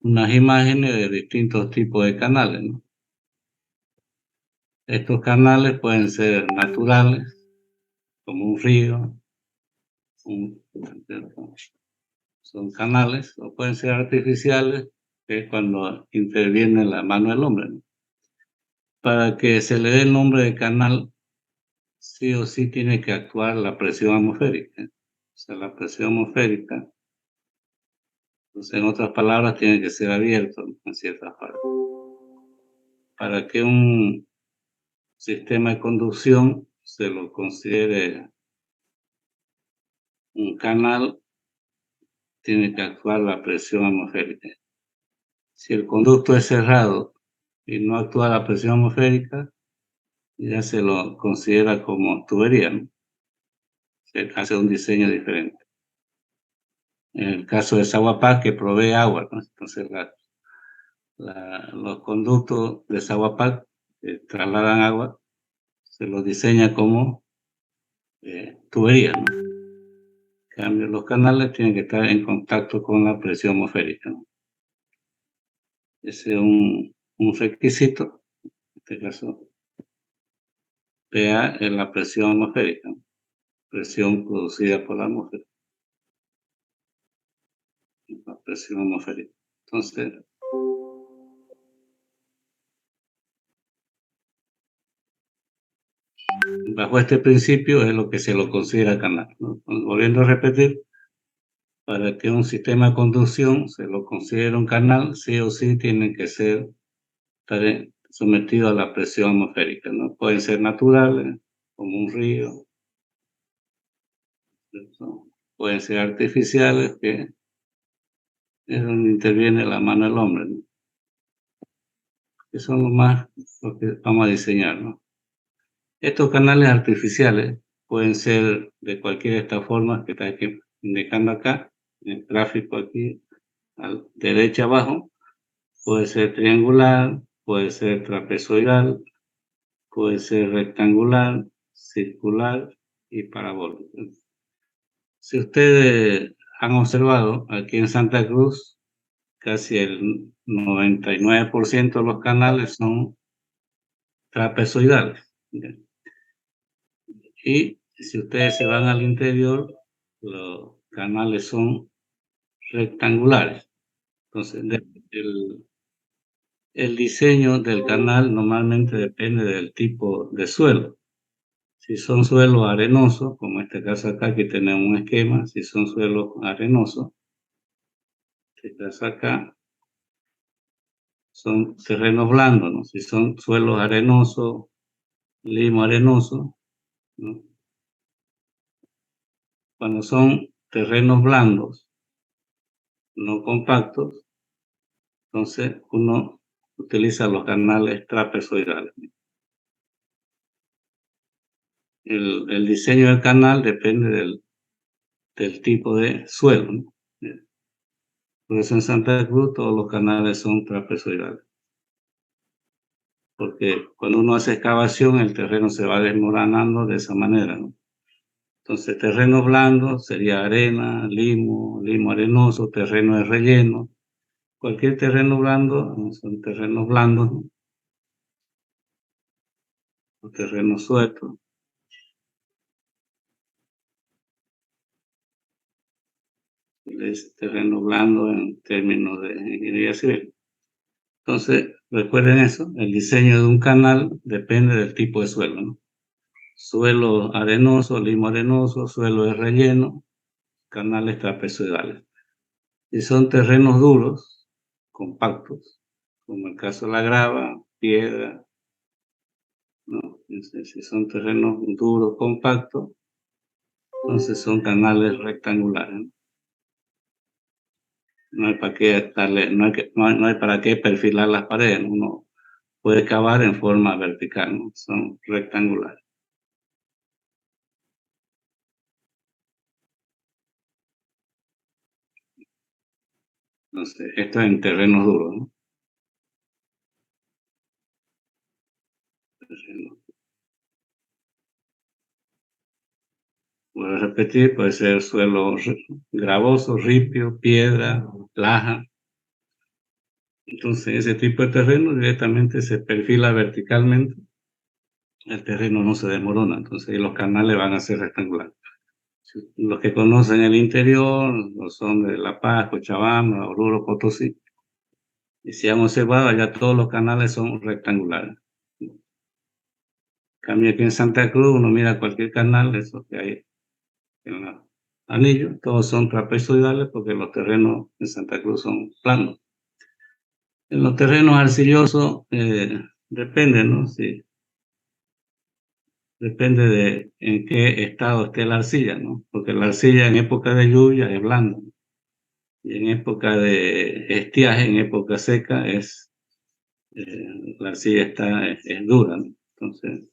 unas imágenes de distintos tipos de canales, ¿no? Estos canales pueden ser naturales, como un río, son canales, o pueden ser artificiales, que es cuando interviene la mano del hombre, ¿no? Para que se le dé el nombre de canal, sí o sí tiene que actuar la presión atmosférica. O sea, la presión atmosférica, entonces, en otras palabras, tiene que ser abierto en ciertas partes. Para que un sistema de conducción se lo considere un canal, tiene que actuar la presión atmosférica. Si el conducto es cerrado y no actúa la presión atmosférica, ya se lo considera como tubería, ¿no? Se hace un diseño diferente. En el caso de Saguapaz, que provee agua, ¿no? Entonces los conductos de Saguapaz que trasladan agua, se los diseña como tubería, ¿no? En cambio, los canales tienen que estar en contacto con la presión atmosférica, ¿no? Ese es un requisito, en este caso, PA es la presión atmosférica, ¿no? Presión producida por la atmósfera, la presión atmosférica. Entonces, bajo este principio es lo que se lo considera canal, ¿no? Volviendo a repetir, para que un sistema de conducción se lo considere un canal, sí o sí tiene que ser sometido a la presión atmosférica, ¿no? Pueden ser naturales, como un río, ¿no? Pueden ser artificiales, que es donde interviene la mano del hombre, ¿no? Que son lo que vamos a diseñar, ¿no? Estos canales artificiales pueden ser de cualquiera de estas formas que está indicando acá, en el gráfico aquí, a la derecha abajo. Puede ser triangular, puede ser trapezoidal, puede ser rectangular, circular y parabólico. Si ustedes han observado, aquí en Santa Cruz, casi el 99% de los canales son trapezoidales. Y si ustedes se van al interior, los canales son rectangulares. Entonces, el diseño del canal normalmente depende del tipo de suelo. Si son suelos arenosos, como en este caso acá, aquí tenemos un esquema, si son suelos arenosos, este caso acá, son terrenos blandos, ¿no? Si son suelos arenosos, limo arenoso, ¿no? Cuando son terrenos blandos, no compactos, entonces uno utiliza los canales trapezoidales. El diseño del canal depende del tipo de suelo, ¿no? Por eso en Santa Cruz todos los canales son trapezoidales, porque cuando uno hace excavación el terreno se va desmoronando de esa manera, ¿no? Entonces terreno blando sería arena, limo arenoso, terreno de relleno. Cualquier terreno blando son terrenos blandos, ¿no? O terrenos sueltos. Es terreno blando en términos de ingeniería civil. Entonces, recuerden eso, el diseño de un canal depende del tipo de suelo, ¿no? Suelo arenoso, limo arenoso, suelo de relleno, canales trapezoidales. Si son terrenos duros, compactos, como el caso de la grava, piedra, ¿no? Si son terrenos duros, compactos, entonces son canales rectangulares, ¿no? No hay para qué no hay para qué perfilar las paredes, ¿no? Uno puede cavar en forma vertical, ¿no? Son rectangulares. Entonces, esto es en terrenos duros, ¿no? Terrenos. Vuelvo a repetir, puede ser suelo gravoso, ripio, piedra, laja. Entonces, ese tipo de terreno directamente se perfila verticalmente, el terreno no se desmorona, entonces los canales van a ser rectangulares. Los que conocen el interior, los son de La Paz, Cochabamba, Oruro, Potosí, y si han observado, allá todos los canales son rectangulares. En cambio aquí en Santa Cruz, uno mira cualquier canal, esos que hay en los anillos, todos son trapezoidales porque los terrenos en Santa Cruz son planos. En los terrenos arcillosos, depende, ¿no? Sí, depende de en qué estado esté la arcilla, ¿no? Porque la arcilla en época de lluvia es blanda, y en época de estiaje, en época seca, la arcilla es dura, ¿no? Entonces,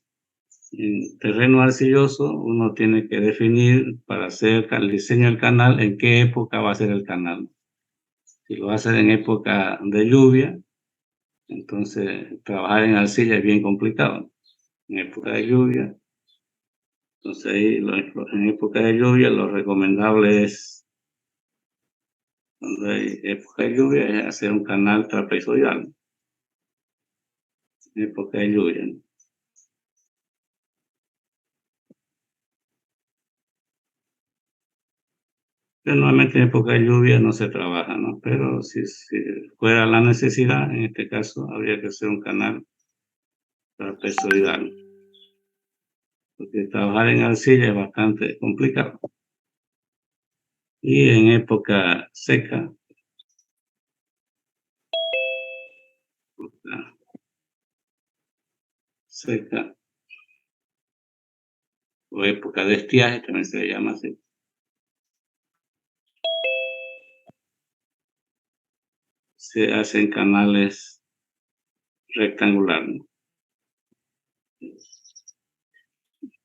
en terreno arcilloso, uno tiene que definir para hacer el diseño del canal en qué época va a ser el canal. Si lo va a hacer en época de lluvia, entonces trabajar en arcilla es bien complicado. En época de lluvia, entonces ahí en época de lluvia lo recomendable es, cuando hay época de lluvia, es hacer un canal trapezoidal. En época de lluvia, ¿no? Pero normalmente en época de lluvia no se trabaja, ¿no? Pero si fuera la necesidad, en este caso habría que hacer un canal trapezoidal, porque trabajar en arcilla es bastante complicado. Y en época seca, seca o época de estiaje, también se le llama así, se hacen canales rectangulares, ¿no?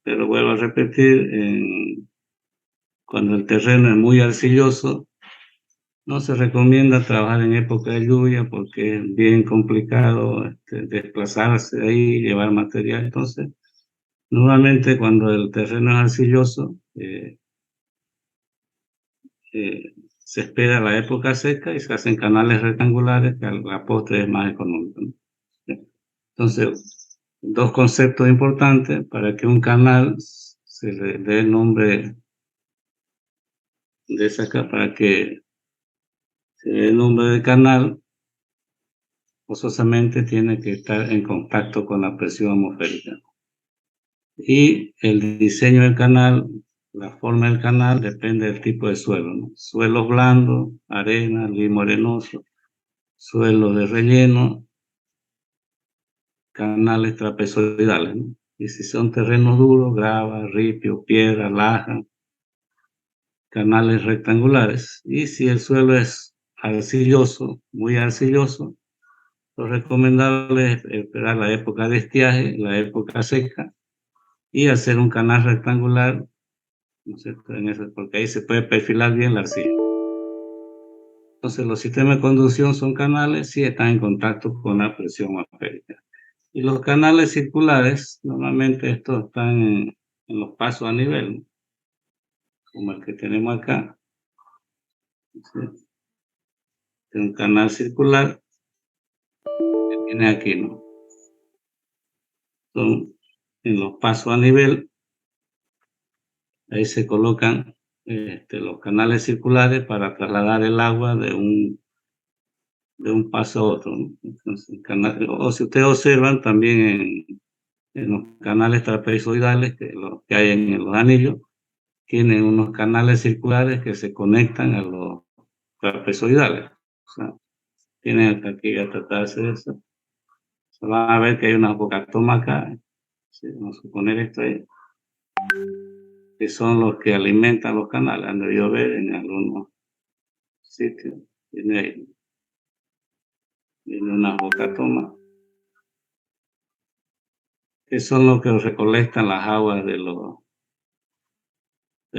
Pero vuelvo a repetir, cuando el terreno es muy arcilloso, no se recomienda trabajar en época de lluvia porque es bien complicado desplazarse ahí, llevar material. Entonces, normalmente cuando el terreno es arcilloso, se espera la época seca y se hacen canales rectangulares que a la postre es más económico, ¿no? Entonces, dos conceptos importantes para que un canal se le dé el nombre de esa, para que se le dé el nombre de canal, forzosamente tiene que estar en contacto con la presión atmosférica. Y el diseño del canal, la forma del canal, depende del tipo de suelo, ¿no? Suelos blandos, arena, limo arenoso, suelo de relleno, canales trapezoidales, ¿no? Y si son terrenos duros, grava, ripio, piedra, laja, canales rectangulares. Y si el suelo es arcilloso, muy arcilloso, lo recomendable es esperar la época de estiaje, la época seca, y hacer un canal rectangular, ¿no es cierto? Porque ahí se puede perfilar bien la arcilla. Entonces, los sistemas de conducción son canales si están en contacto con la presión atmosférica. Y los canales circulares, normalmente estos están en los pasos a nivel, ¿no? Como el que tenemos acá, ¿sí? Un canal circular que tiene aquí, ¿no? Son en los pasos a nivel, ahí se colocan los canales circulares para trasladar el agua de un paso a otro, ¿no? Entonces, o si ustedes observan también en los canales trapezoidales los que hay en los anillos, tienen unos canales circulares que se conectan a los trapezoidales. O sea, tienen aquí a tratarse de eso. Se van a ver que hay una bocatoma acá, ¿sí? Vamos a poner esto ahí, que son los que alimentan los canales. Han debido ver en algunos sitios. Tiene una bocatoma, que son los que recolectan las aguas de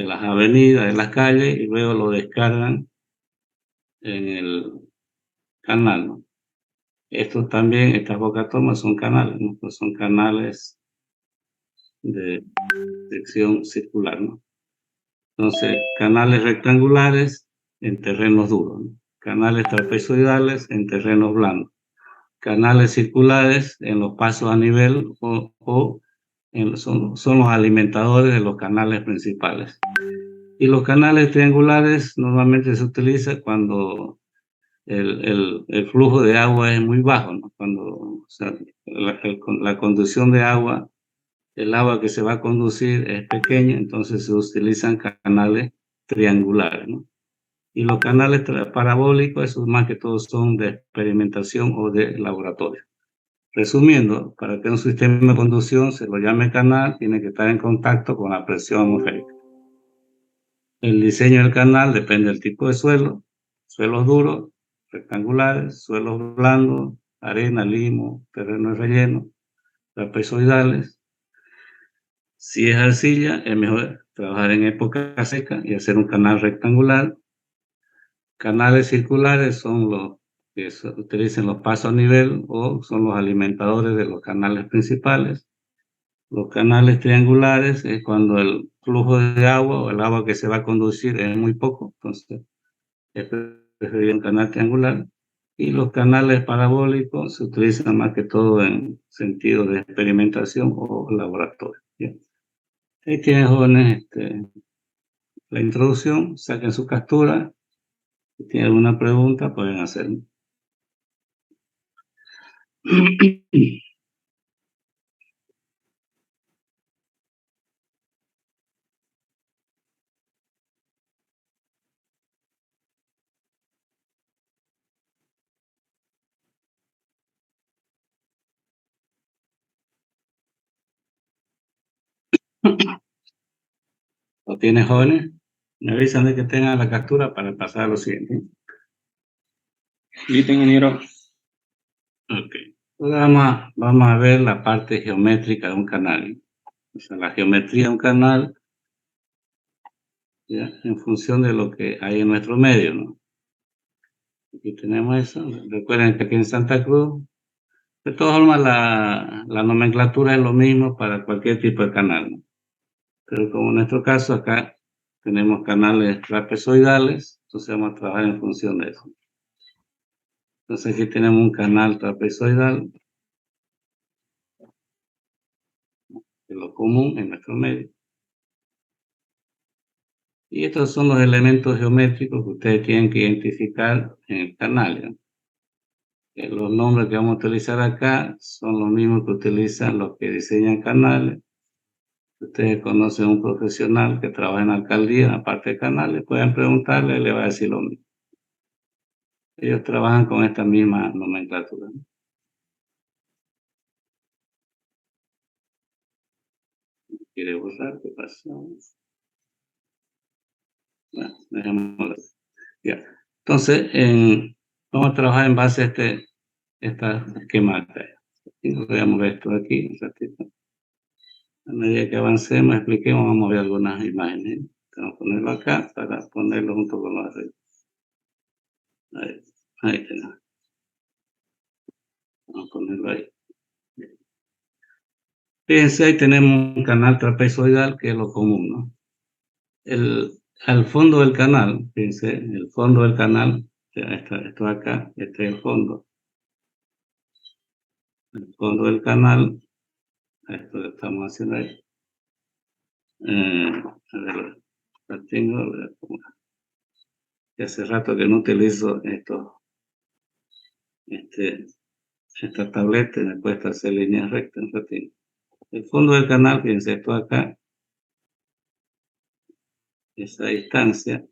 las avenidas, de las calles, y luego lo descargan en el canal, ¿no? Estos también, estas bocatomas son canales, ¿no? Pues son canales de sección circular, ¿no? Entonces, canales rectangulares en terrenos duros, ¿no? canales trapezoidales en terrenos blandos, canales circulares en los pasos a nivel son los alimentadores de los canales principales. Y los canales triangulares normalmente se utilizan cuando el flujo de agua es muy bajo, ¿no? Cuando, o sea, la conducción de agua, el agua que se va a conducir es pequeña, entonces se utilizan canales triangulares, ¿no? Y los canales parabólicos, esos más que todo son de experimentación o de laboratorio. Resumiendo, para que un sistema de conducción se lo llame canal, tiene que estar en contacto con la presión atmosférica. El diseño del canal depende del tipo de suelo, suelos duros, rectangulares, suelos blandos, arena, limo, terreno relleno, trapezoidales. Si es arcilla, es mejor trabajar en época seca y hacer un canal rectangular. Canales circulares son los que se utilizan los pasos a nivel o son los alimentadores de los canales principales. Los canales triangulares es cuando el flujo de agua o el agua que se va a conducir es muy poco, entonces es preferible un canal triangular. Y los canales parabólicos se utilizan más que todo en sentido de experimentación o laboratorio. ¿Bien? Ahí tienen, jóvenes, la introducción, saquen su captura. Si tienen alguna pregunta, pueden hacerlo. ¿Lo tienen, jóvenes? Me avisan de que tengan la captura para pasar a lo siguiente. Listo, ingeniero. Ok. Vamos a ver la parte geométrica de un canal. O sea, la geometría de un canal, ¿ya? En función de lo que hay en nuestro medio, ¿no? Aquí tenemos eso. Recuerden que aquí en Santa Cruz, de todas formas, la nomenclatura es lo mismo para cualquier tipo de canal, ¿no? Pero como en nuestro caso acá tenemos canales trapezoidales, entonces vamos a trabajar en función de eso. Entonces aquí tenemos un canal trapezoidal, que es lo común en nuestro medio. Y estos son los elementos geométricos que ustedes tienen que identificar en el canal, ¿ya? Los nombres que vamos a utilizar acá son los mismos que utilizan los que diseñan canales. Si ustedes conocen a un profesional que trabaja en la alcaldía, en la parte de canales, pueden preguntarle, le va a decir lo mismo. Ellos trabajan con esta misma nomenclatura, ¿no? ¿Quiere borrar? ¿Qué pasa? Bueno, dejémoslo. Ya. Entonces, vamos a trabajar en base a esta esquemata. Y veamos esto aquí un ratito. A medida que avancemos, expliquemos, vamos a ver algunas imágenes. Vamos a ponerlo acá para ponerlo junto con los arreglos. Ahí tenemos. Vamos a ponerlo ahí. Fíjense, ahí tenemos un canal trapezoidal que es lo común, ¿no? Al fondo del canal, fíjense, el fondo del canal, esto acá, este es el fondo. El fondo del canal, esto que estamos haciendo ahí. A ver, lo tengo, hace rato que no utilizo esta tableta, me cuesta hacer líneas rectas, en ratito. El fondo del canal, fíjense, esto acá, esa distancia,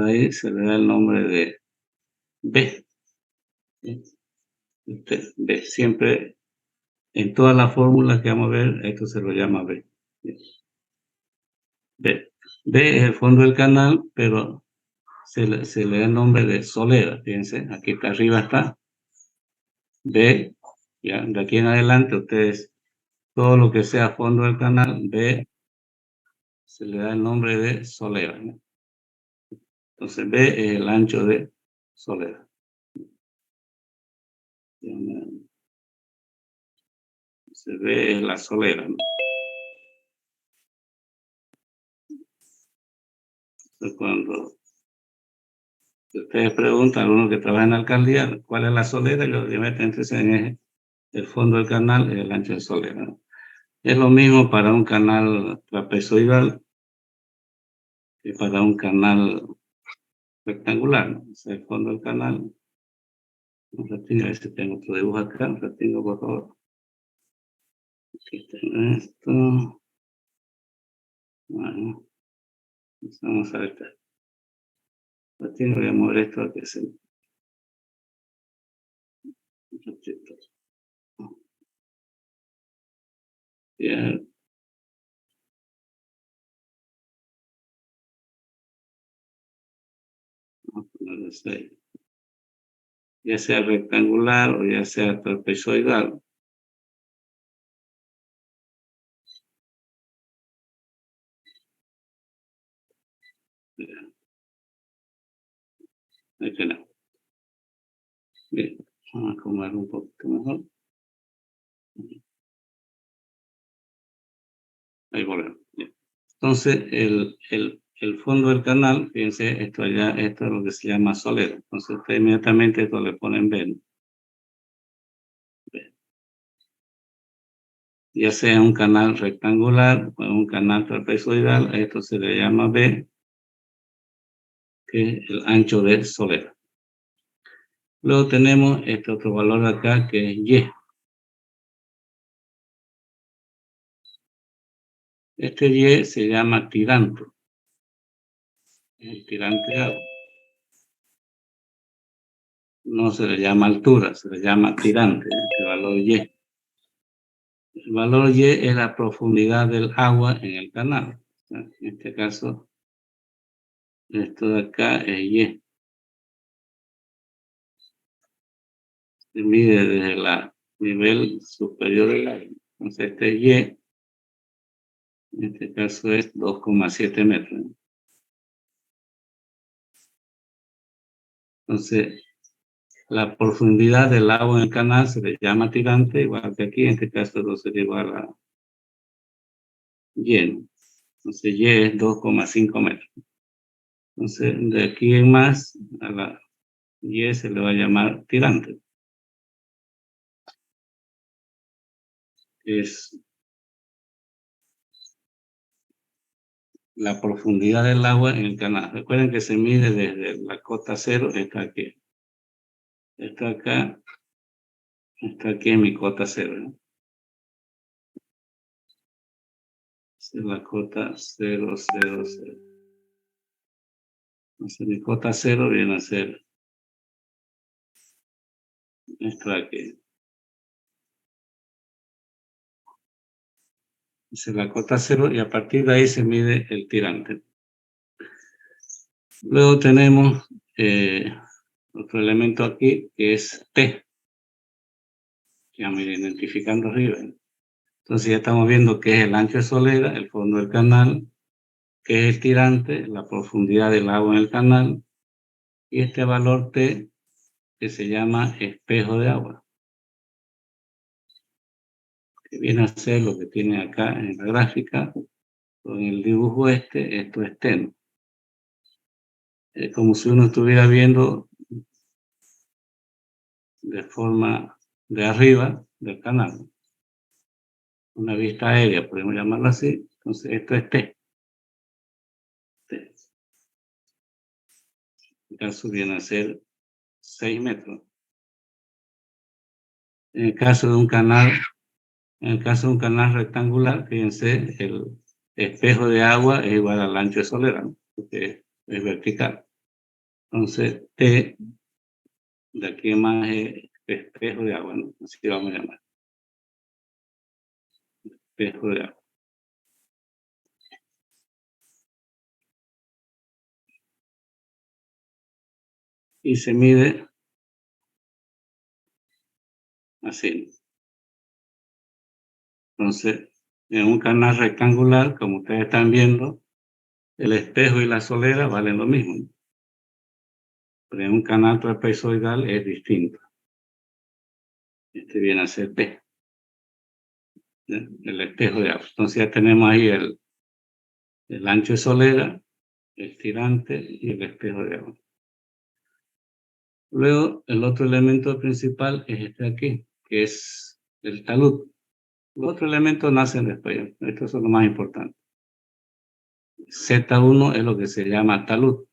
ahí se le da el nombre de B. B, siempre, en todas las fórmulas que vamos a ver, esto se lo llama B. B. B es el fondo del canal, pero se le da el nombre de solera. Fíjense, aquí arriba está B. Ya, de aquí en adelante, ustedes, todo lo que sea fondo del canal, B, se le da el nombre de solera, ¿no? Entonces, B es el ancho de solera. Se ve la solera, ¿no? Cuando Si ustedes preguntan a uno que trabaja en la alcaldía, ¿cuál es la solera? Y lo que meten entonces en el fondo del canal y el ancho de solera, ¿no? Es lo mismo para un canal trapezoidal que para un canal rectangular, ¿no? O sea, el fondo del canal. Un ratito, a ver si tengo otro dibujo acá. Un ratito, por favor. Aquí tengo esto. Bueno, vamos a ver. Un ratito, voy a mover esto a que se... Un ratito. Ya, vamos a ponerlo así. Ya sea rectangular o ya sea trapezoidal. Aquí no. Bien, vamos a acomodar un poquito mejor. Ahí volvemos. Bien. Entonces, el fondo del canal, fíjense, esto allá, esto es lo que se llama solera. Entonces, ustedes inmediatamente esto le ponen B, ¿no? B. Ya sea un canal rectangular o un canal trapezoidal, a esto se le llama B, que es el ancho de solera. Luego tenemos este otro valor acá, que es Y. Este Y se llama tirante. El tirante de agua. No se le llama altura, se le llama tirante, el valor Y. El valor Y es la profundidad del agua en el canal. En este caso, esto de acá es Y. Se mide desde el nivel superior del agua. Entonces, este Y, en este caso es 2,7 metros. Entonces, la profundidad del agua en el canal se le llama tirante, igual que aquí, en este caso lo sería igual a Y. Entonces, Y es 2,5 metros. Entonces, de aquí en más, a la Y se le va a llamar tirante. Es la profundidad del agua en el canal. Recuerden que se mide desde la cota cero, está aquí. Está acá, está aquí en mi cota cero, ¿no? Esa es la cota 0, 0, 0. Entonces mi cota cero viene a ser esta aquí. Esa es la cota cero y a partir de ahí se mide el tirante. Luego tenemos otro elemento aquí que es T. Ya me iré identificando arriba. Entonces ya estamos viendo qué es el ancho de solera, el fondo del canal, qué es el tirante, la profundidad del agua en el canal, y este valor T que se llama espejo de agua, que viene a ser lo que tiene acá en la gráfica, o en el dibujo esto es T, ¿no? Es como si uno estuviera viendo de forma de arriba del canal, ¿no? Una vista aérea, podemos llamarlo así. Entonces esto es T. T. En este caso viene a ser 6 metros. En el caso de un canal, en el caso de un canal rectangular, fíjense, el espejo de agua es igual al ancho de solera, ¿no? Porque es vertical. Entonces, T de aquí en más es espejo de agua, ¿no? Así que vamos a llamar. Espejo de agua. Y se mide así. Entonces, en un canal rectangular, como ustedes están viendo, el espejo y la solera valen lo mismo, ¿no? Pero en un canal trapezoidal es distinto. Este viene a ser P, ¿no? El espejo de agua. Entonces ya tenemos ahí el ancho de solera, el tirante y el espejo de agua. Luego, el otro elemento principal es este aquí, que es el talud. Los otros elementos nacen después. Estos son los más importantes. Z1 es lo que se llama talud.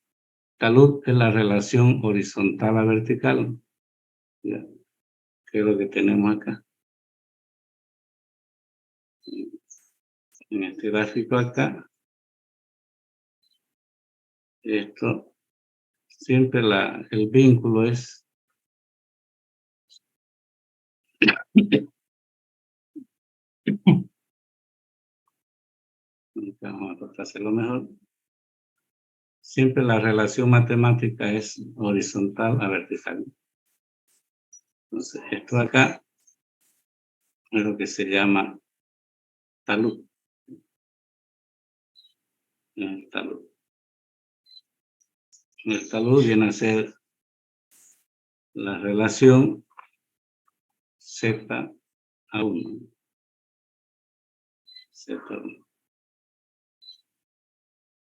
Talud es la relación horizontal a vertical. ¿Ya? Que es lo que tenemos acá. En este gráfico acá, esto, siempre el vínculo es vamos a hacerlo mejor. Siempre la relación matemática es horizontal a vertical. Entonces, esto de acá es lo que se llama talud. El talud. El talud viene a ser la relación Z a 1. Z1.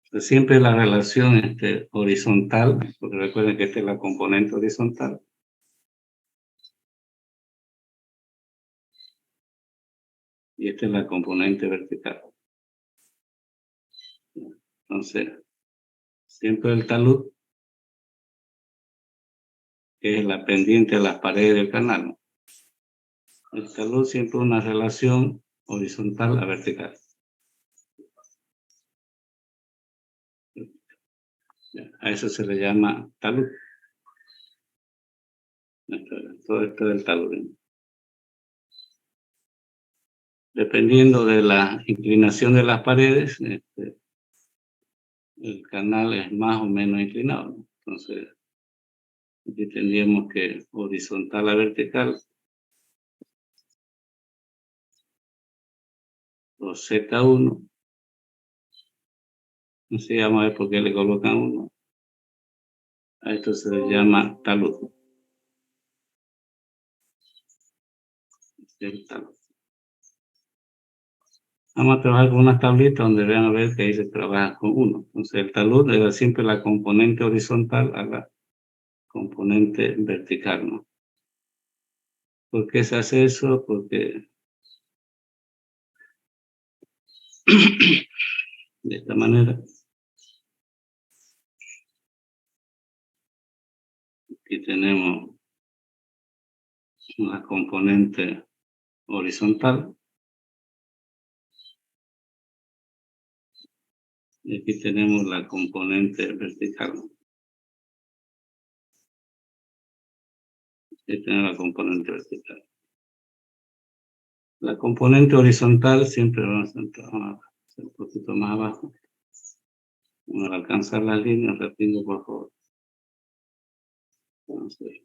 Entonces, siempre la relación horizontal, porque recuerden que esta es la componente horizontal. Y esta es la componente vertical. Entonces, siempre el talud, que es la pendiente de las paredes del canal. El talud siempre una relación horizontal a vertical. A eso se le llama talud. Todo esto del talud. Dependiendo de la inclinación de las paredes, el canal es más o menos inclinado. Entonces, aquí tendríamos que horizontal a vertical, o Z1. Así vamos a ver por qué le colocan 1. A esto se le llama talud. El talud. Vamos a trabajar con unas tablitas donde vean a ver que ahí se trabaja con 1. Entonces, el talud era siempre la componente horizontal a la componente vertical, ¿no? ¿Por qué se hace eso? Porque de esta manera, aquí tenemos una componente horizontal y aquí tenemos la componente vertical. Aquí tenemos la componente vertical. La componente horizontal siempre vamos a hacer un poquito más abajo. Vamos a alcanzar las líneas, repito por favor. Entonces,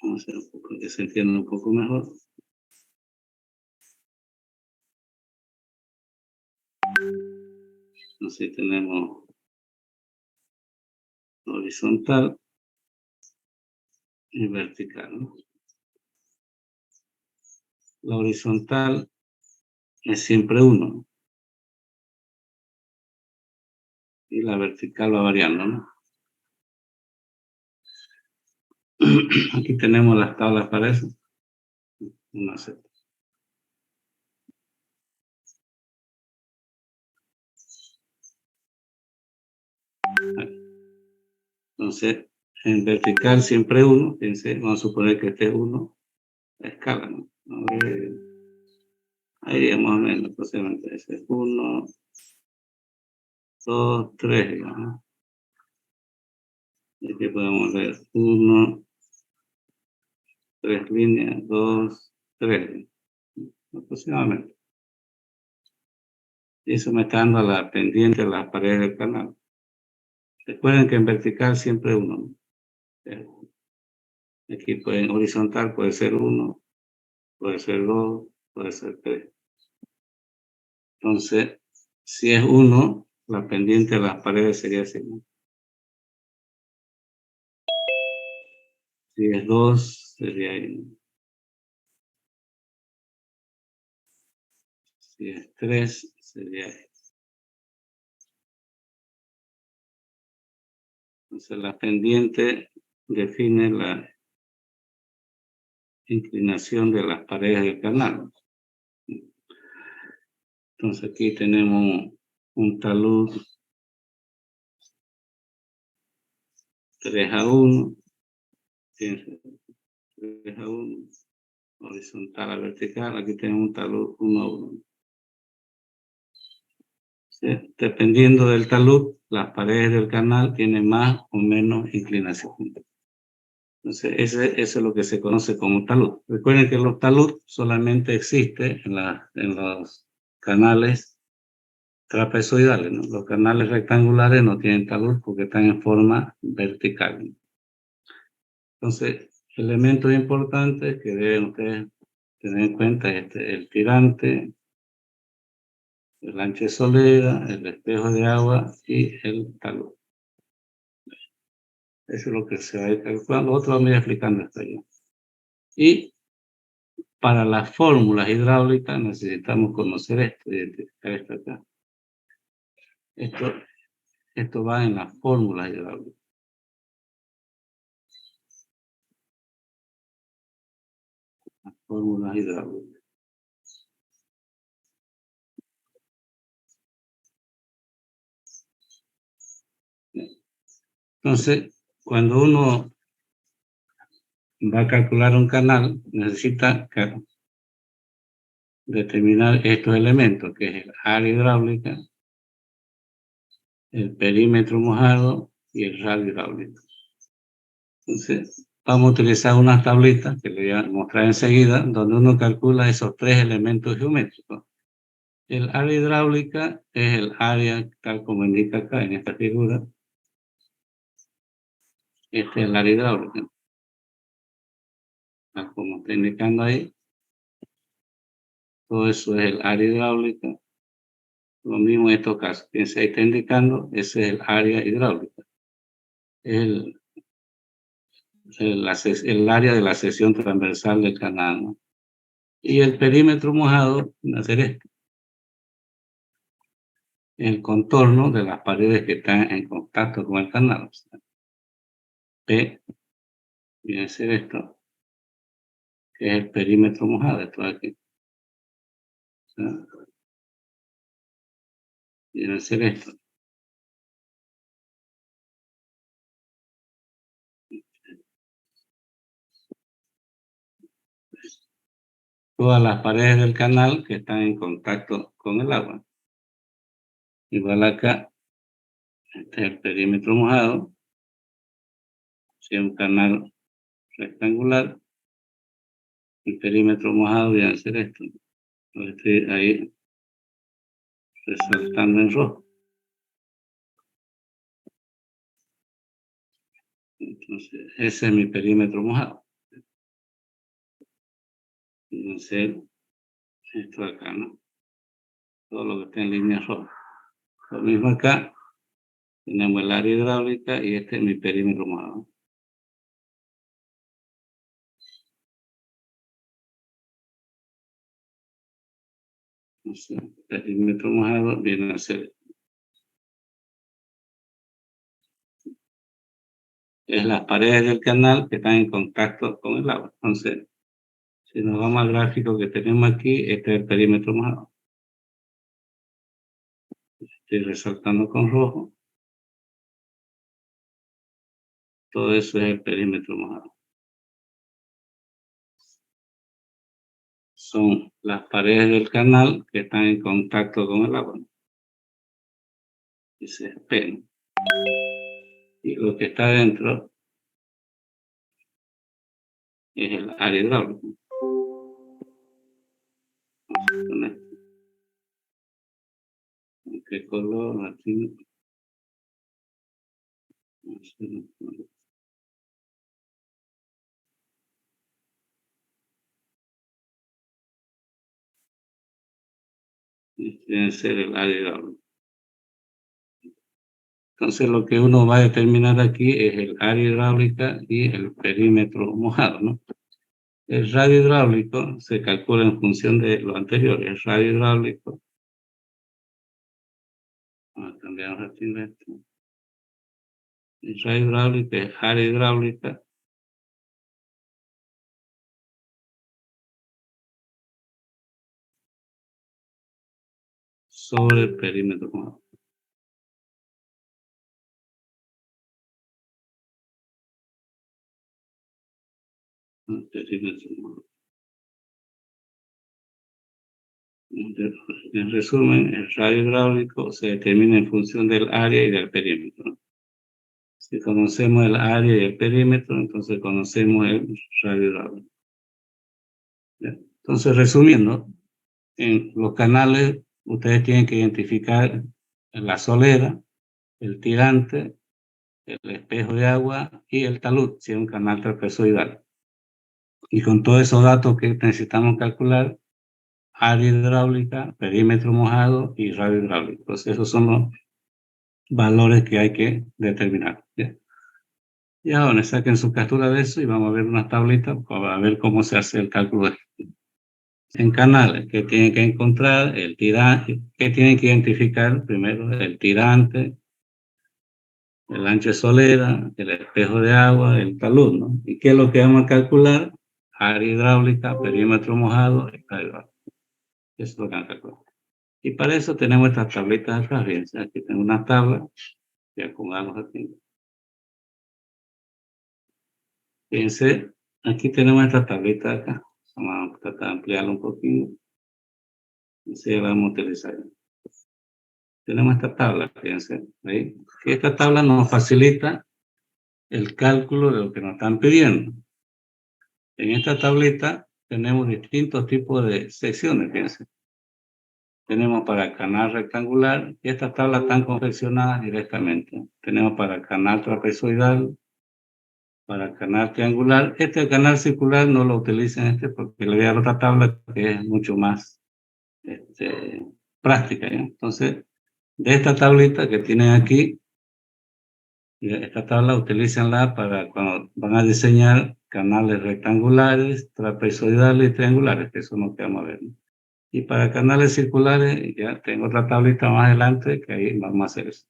vamos a hacer un poco que se entienda un poco mejor. Entonces tenemos horizontal y vertical, ¿no? La horizontal es siempre 1 y la vertical va variando, ¿no? Aquí tenemos las tablas para eso. Una Z. Entonces, en vertical siempre 1, fíjense, vamos a suponer que este es 1, la escala, ¿no? Ahí más o menos, posiblemente ese es 1, 2, 3, digamos. Y aquí podemos ver 1, 3 líneas, 2, 3, aproximadamente. Y eso me está dando la pendiente de las paredes del canal. Recuerden que en vertical siempre 1, ¿no? Aquí en horizontal puede ser 1, puede ser 2, puede ser 3. Entonces, si es 1, la pendiente de las paredes sería así, ¿no? Si es 2, sería ahí. Si es 3, sería ahí. Entonces, la pendiente define la inclinación de las paredes del canal. Entonces, aquí tenemos un talud 3:1, 3:1, horizontal a vertical. Aquí tenemos un talud 1:1. ¿Sí? Dependiendo del talud, las paredes del canal tienen más o menos inclinación. Entonces, eso es lo que se conoce como talud. Recuerden que los talud solamente existen en los canales trapezoidales, ¿no? Los canales rectangulares no tienen talud porque están en forma vertical. Entonces, elementos importantes que deben ustedes tener en cuenta es el tirante, el ancho de solera, el espejo de agua y el talud. Eso es lo que se va a ir calculando. Otro vamos a ir explicando esto ya. Y para las fórmulas hidráulicas necesitamos conocer esto, identificar esto acá. Esto va en las fórmulas hidráulicas. Las fórmulas hidráulicas. Entonces, cuando uno va a calcular un canal, necesita determinar estos elementos, que es el área hidráulica, el perímetro mojado y el radio hidráulico. Entonces, vamos a utilizar unas tablitas que le voy a mostrar enseguida, donde uno calcula esos tres elementos geométricos. El área hidráulica es el área tal como indica acá en esta figura. Este es el área hidráulica. Tal como está indicando ahí. Todo eso es el área hidráulica. Lo mismo en estos casos. Fíjense, ahí está indicando, ese es el área hidráulica. El área de la sección transversal del canal, ¿no? Y el perímetro mojado, hacer esto, el contorno de las paredes que están en contacto con el canal. O sea, P viene a ser esto, que es el perímetro mojado, esto de aquí. O sea, viene a ser esto. Todas las paredes del canal que están en contacto con el agua. Igual acá, este es el perímetro mojado. Si es un canal rectangular, el perímetro mojado viene a ser esto. Lo estoy ahí resaltando en rojo. Entonces, ese es mi perímetro mojado. Entonces, esto acá, ¿no? Todo lo que está en línea roja. Lo mismo acá, tenemos el área hidráulica y este es mi perímetro mojado. Entonces, el perímetro mojado viene a ser, es las paredes del canal que están en contacto con el agua. Entonces, si nos vamos al gráfico que tenemos aquí, este es el perímetro mojado. Estoy resaltando con rojo. Todo eso es el perímetro mojado. Son las paredes del canal que están en contacto con el agua. Y se espejan. Y lo que está dentro es el área hidráulica. ¿Qué color? Aquí. Debe ser el área hidráulica. Entonces lo que uno va a determinar aquí es el área hidráulica y el perímetro mojado, ¿no? El radio hidráulico se calcula en función de lo anterior. El radio hidráulico, vamos a cambiar un ratito esto. radio hidráulica es área hidráulica sobre el perímetro mojado. En resumen, el radio hidráulico se determina en función del área y del perímetro. Si conocemos el área y el perímetro, entonces conocemos el radio hidráulico. Entonces, resumiendo, en los canales ustedes tienen que identificar la solera, el tirante, el espejo de agua y el talud, si es un canal trapezoidal. Y con todos esos datos que necesitamos calcular, área hidráulica, perímetro mojado y radio hidráulico. Entonces, esos son los valores que hay que determinar. ¿Ya? Y ahora saquen su captura de eso y vamos a ver unas tablitas para ver cómo se hace el cálculo en canales, que tienen que encontrar el tirante, que tienen que identificar primero el tirante, el ancho de solera, el espejo de agua, el talud, ¿no? ¿Y qué es lo que vamos a calcular? Área hidráulica, perímetro mojado y radio hidráulica. Eso es lo que vamos a calcular. Y para eso tenemos estas tablitas acá, fíjense, aquí tengo una tabla que acomodamos aquí. Fíjense, aquí tenemos esta tablita acá. Vamos a tratar de ampliarla un poquito. Y se vamos a utilizar. Tenemos esta tabla, fíjense, ¿sí? Que esta tabla nos facilita el cálculo de lo que nos están pidiendo. En esta tablita tenemos distintos tipos de secciones, fíjense. Tenemos para canal rectangular, y estas tablas están confeccionadas directamente. Tenemos para canal trapezoidal, para canal triangular. Este canal circular no lo utilicen porque le voy a dar otra tabla que es mucho más práctica, ¿ya? Entonces, de esta tablita que tienen aquí, esta tabla utilícenla para cuando van a diseñar canales rectangulares, trapezoidales y triangulares, que eso es lo que vamos a ver, ¿no? Y para canales circulares, ya tengo otra tablita más adelante que ahí vamos a hacer eso.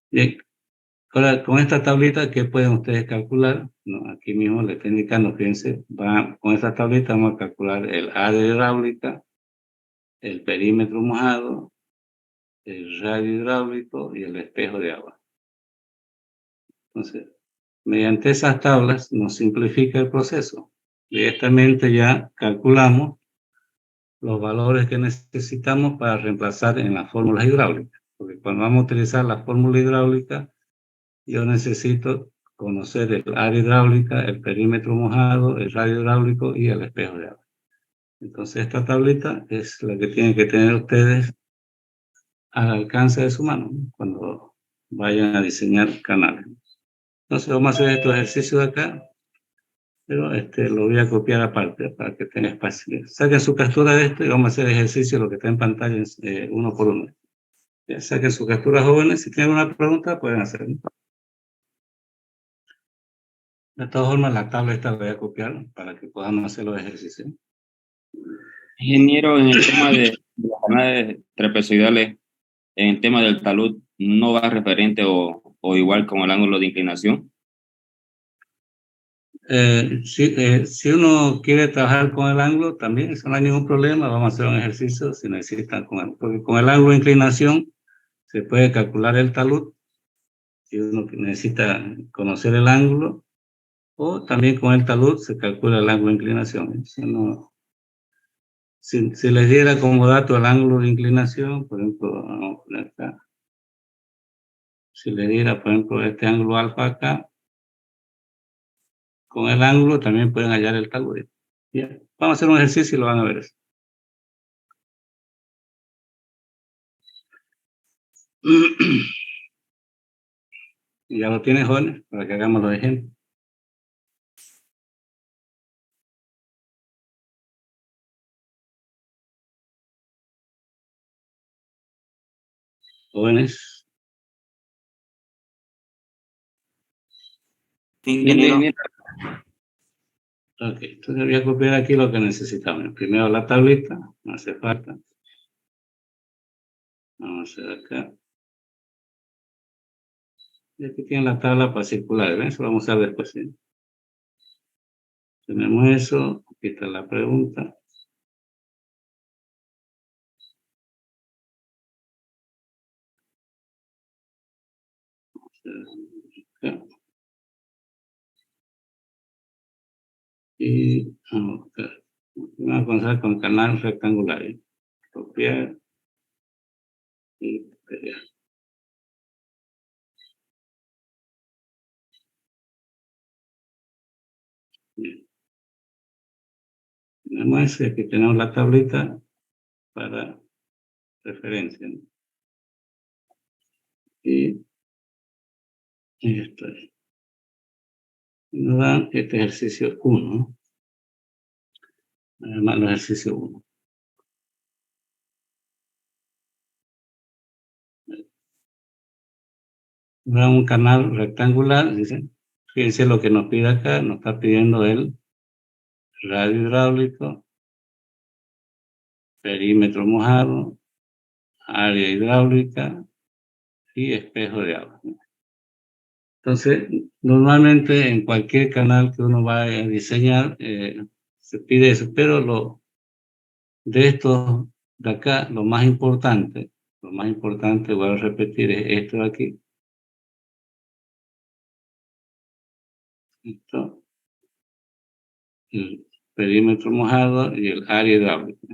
Bien, ahora con esta tablita, ¿qué pueden ustedes calcular? No, aquí mismo les estoy indicando, fíjense, con esta tablita vamos a calcular el área hidráulica, el perímetro mojado, el radio hidráulico y el espejo de agua. Entonces, mediante esas tablas nos simplifica el proceso. Directamente ya calculamos los valores que necesitamos para reemplazar en las fórmulas hidráulicas. Porque cuando vamos a utilizar la fórmula hidráulica, yo necesito conocer el área hidráulica, el perímetro mojado, el radio hidráulico y el espejo de agua. Entonces esta tablita es la que tienen que tener ustedes al alcance de su mano, ¿no? Cuando vayan a diseñar canales. Entonces vamos a hacer estos ejercicios de acá, pero lo voy a copiar aparte para que tenga espacio. Saquen su captura de esto y vamos a hacer ejercicio, lo que está en pantalla, uno por uno. Ya, saquen su captura, jóvenes. Si tienen una pregunta, pueden hacerlo. De todas formas, la tabla esta la voy a copiar para que podamos hacer los ejercicios. Ingeniero, en el tema de los canales trapezoidales, en el tema del talud, ¿no va referente o igual con el ángulo de inclinación? Si uno quiere trabajar con el ángulo, también eso no hay ningún problema. Vamos a hacer un ejercicio si necesitan porque con el ángulo de inclinación se puede calcular el talud si uno necesita conocer el ángulo, o también con el talud se calcula el ángulo de inclinación. Si les diera como dato el ángulo de inclinación, por ejemplo, vamos a poner acá. Si les diera, por ejemplo, este ángulo alfa acá, con el ángulo también pueden hallar el talud. Bien, vamos a hacer un ejercicio y lo van a ver eso. Ya lo tienes, jóvenes, para que hagamos los ejemplos. Jóvenes. Ingeniero. Ok, entonces voy a copiar aquí lo que necesitamos. Primero la tablita, no hace falta. Vamos a hacer acá. Y aquí tienen la tabla para circulares, ¿ven? Eso vamos a ver después, ¿sí? Tenemos eso, aquí está la pregunta. Y vamos a comenzar con canal rectangular. Copiar y pegar. Bien. Tenemos que tenemos la tablita para referencia, ¿no? Y esto es. Nos dan este ejercicio 1, además el ejercicio 1. Nos dan un canal rectangular, dice. Fíjense lo que nos pide acá, nos está pidiendo el radio hidráulico, perímetro mojado, área hidráulica y espejo de agua. Entonces, normalmente en cualquier canal que uno vaya a diseñar, se pide eso, pero de estos de acá, lo más importante, voy a repetir, es esto de aquí. Esto, el perímetro mojado y el área hidráulica.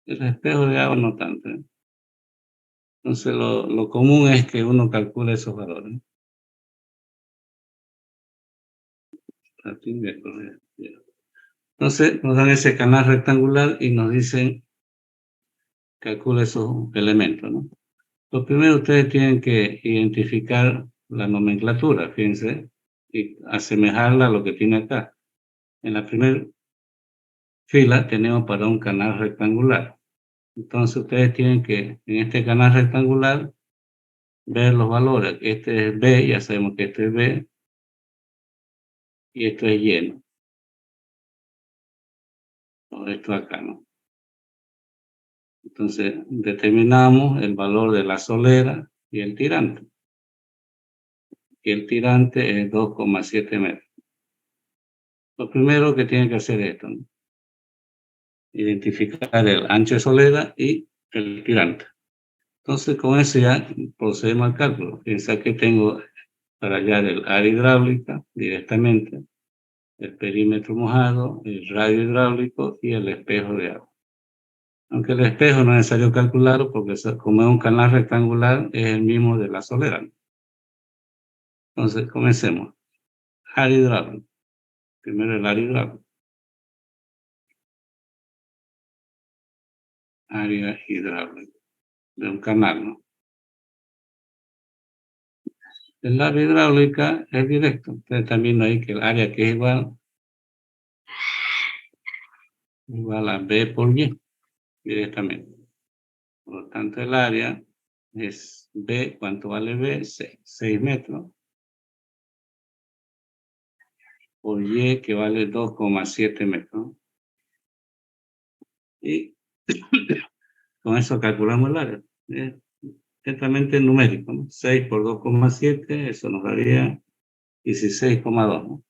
El espejo de agua no tanto, ¿eh? Entonces, lo común es que uno calcule esos valores. Entonces, nos dan ese canal rectangular y nos dicen, calcule esos elementos, ¿no? Lo primero, ustedes tienen que identificar la nomenclatura, fíjense, y asemejarla a lo que tiene acá. En la primera fila tenemos para un canal rectangular. Entonces, ustedes tienen que, en este canal rectangular, ver los valores. Este es B, ya sabemos que este es B, y esto es lleno. Todo esto acá, ¿no? Entonces, determinamos el valor de la solera y el tirante. Y el tirante es 2,7 metros. Lo primero que tienen que hacer es esto, ¿no? Identificar el ancho de solera y el tirante. Entonces, con eso ya procedemos al cálculo. Piensa que tengo para hallar el área hidráulica directamente, el perímetro mojado, el radio hidráulico y el espejo de agua. Aunque el espejo no es necesario calcularlo porque como es un canal rectangular, es el mismo de la solera. Entonces, comencemos. Área hidráulica. Primero el área hidráulica. Área hidráulica de un canal, ¿no? El área hidráulica es directo. Ustedes también ahí que el área que es igual a B por Y directamente. Por lo tanto, el área es B, ¿cuánto vale B? 6 metros. Por Y, que vale 2,7 metros. Y con eso calculamos el área. Es exactamente numérico, ¿no? 6 por 2,7, eso nos daría 16,2, ¿no?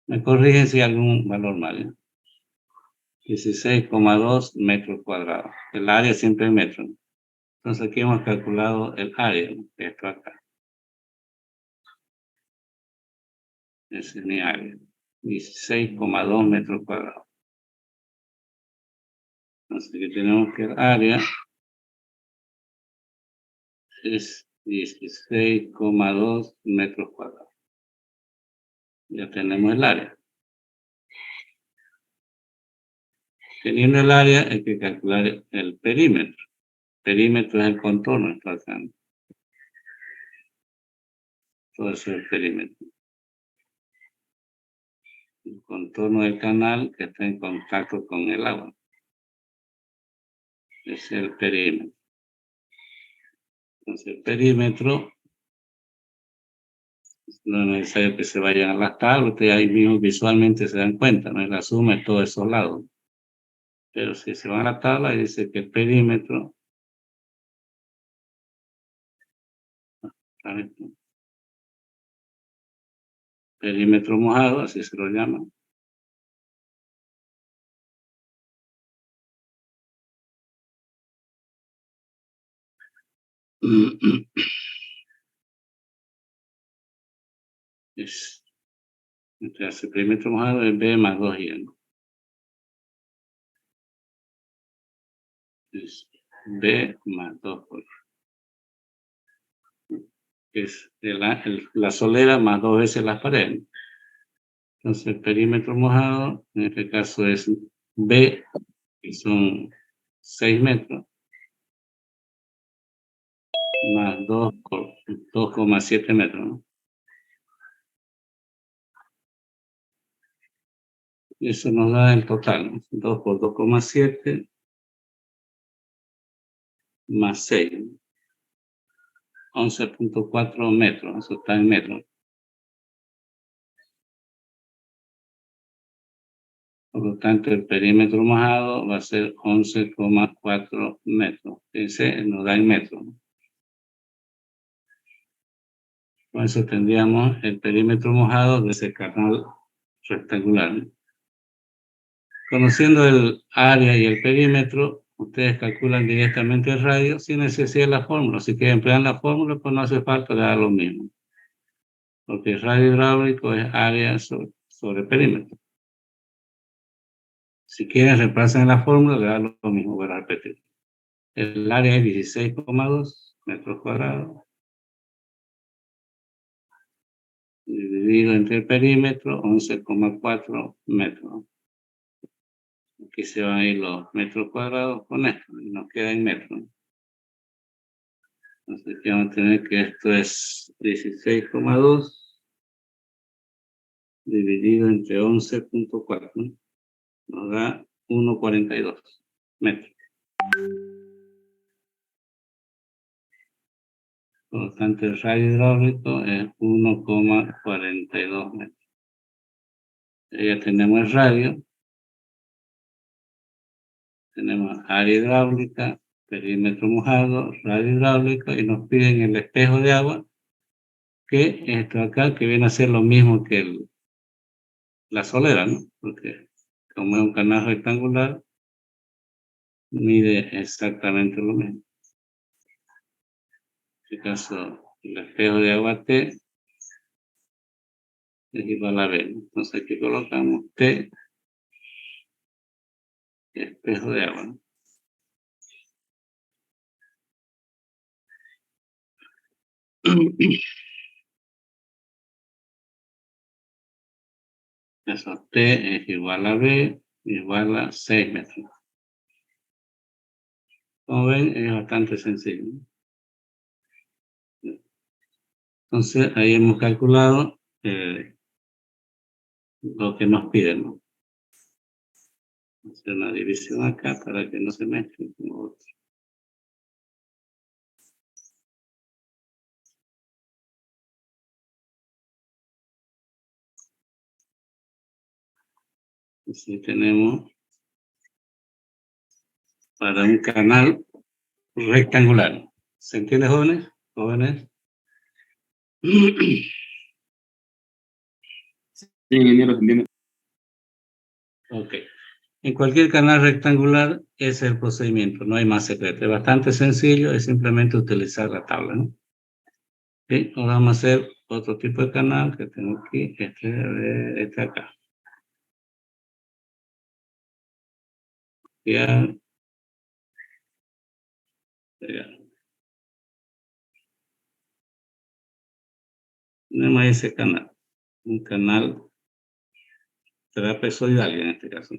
Me corrigen si hay algún valor mal, ¿no? 16,2 metros cuadrados. El área siempre es metro, ¿no? Entonces aquí hemos calculado el área, ¿no? Esto acá. Ese es mi área. 16,2 metros cuadrados. Entonces que tenemos que el área es 16,2 metros cuadrados. Ya tenemos el área. Teniendo el área hay que calcular el perímetro. Perímetro es el contorno, está acá. Todo eso es el perímetro. El contorno del canal que está en contacto con el agua. Ese es el perímetro. Entonces el perímetro no es necesario que se vayan a las tablas, ustedes ahí mismo visualmente se dan cuenta, ¿no? La suma de todos esos lados. Pero si se van a la tabla, dice que el perímetro ¿Sabe? Perímetro mojado, así se lo llama. Entonces, el perímetro mojado es B más 2i, ¿no? Es B más 2 es la solera más 2 veces las paredes. Entonces, el perímetro mojado, en este caso es B, que son 6 metros, más 2 por 2,7 metros, ¿no? Eso nos da el total, ¿no? 2 por 2,7 más 6, 11,4 metros, eso está en metros. Por lo tanto, el perímetro mojado va a ser 11,4 metros. Ese nos da en metros, ¿no? Con eso tendríamos el perímetro mojado de ese canal rectangular, ¿no? Conociendo el área y el perímetro, ustedes calculan directamente el radio sin necesidad de la fórmula. Si quieren emplear la fórmula, pues no hace falta dar lo mismo. Porque el radio hidráulico es área sobre perímetro. Si quieren, reemplazan la fórmula, le dan lo mismo, voy a repetir. El área es 16,2 metros cuadrados. Dividido entre el perímetro, 11,4 metros. Aquí se van a ir los metros cuadrados con esto, y nos queda en metros. Entonces aquí vamos a tener que esto es 16,2 dividido entre 11,4, ¿no? Nos da 1,42 metros. Por lo tanto, el radio hidráulico es 1,42 metros. Ya tenemos el radio, tenemos área hidráulica, perímetro mojado, radio hidráulico, y nos piden el espejo de agua, que esto acá, que viene a ser lo mismo que la solera, ¿no? Porque como es un canal rectangular, mide exactamente lo mismo. En este caso, el espejo de agua T es igual a B. Entonces aquí colocamos T, espejo de agua, ¿no? Eso, T es igual a B, igual a 6 metros. Como ven, es bastante sencillo, ¿no? Entonces, ahí hemos calculado lo que nos piden, ¿no? Hacer una división acá para que no se mezclen con otro. Así tenemos para un canal rectangular. ¿Se entiende, jóvenes? ¿Jóvenes? Sí, ingeniero, entiende. Ok. En cualquier canal rectangular, ese es el procedimiento, no hay más secreto. Es bastante sencillo, es simplemente utilizar la tabla, ¿no? Ok, ahora vamos a hacer otro tipo de canal que tengo aquí, este acá. Ya. Tenemos ese canal, un canal trapezoidal en este caso.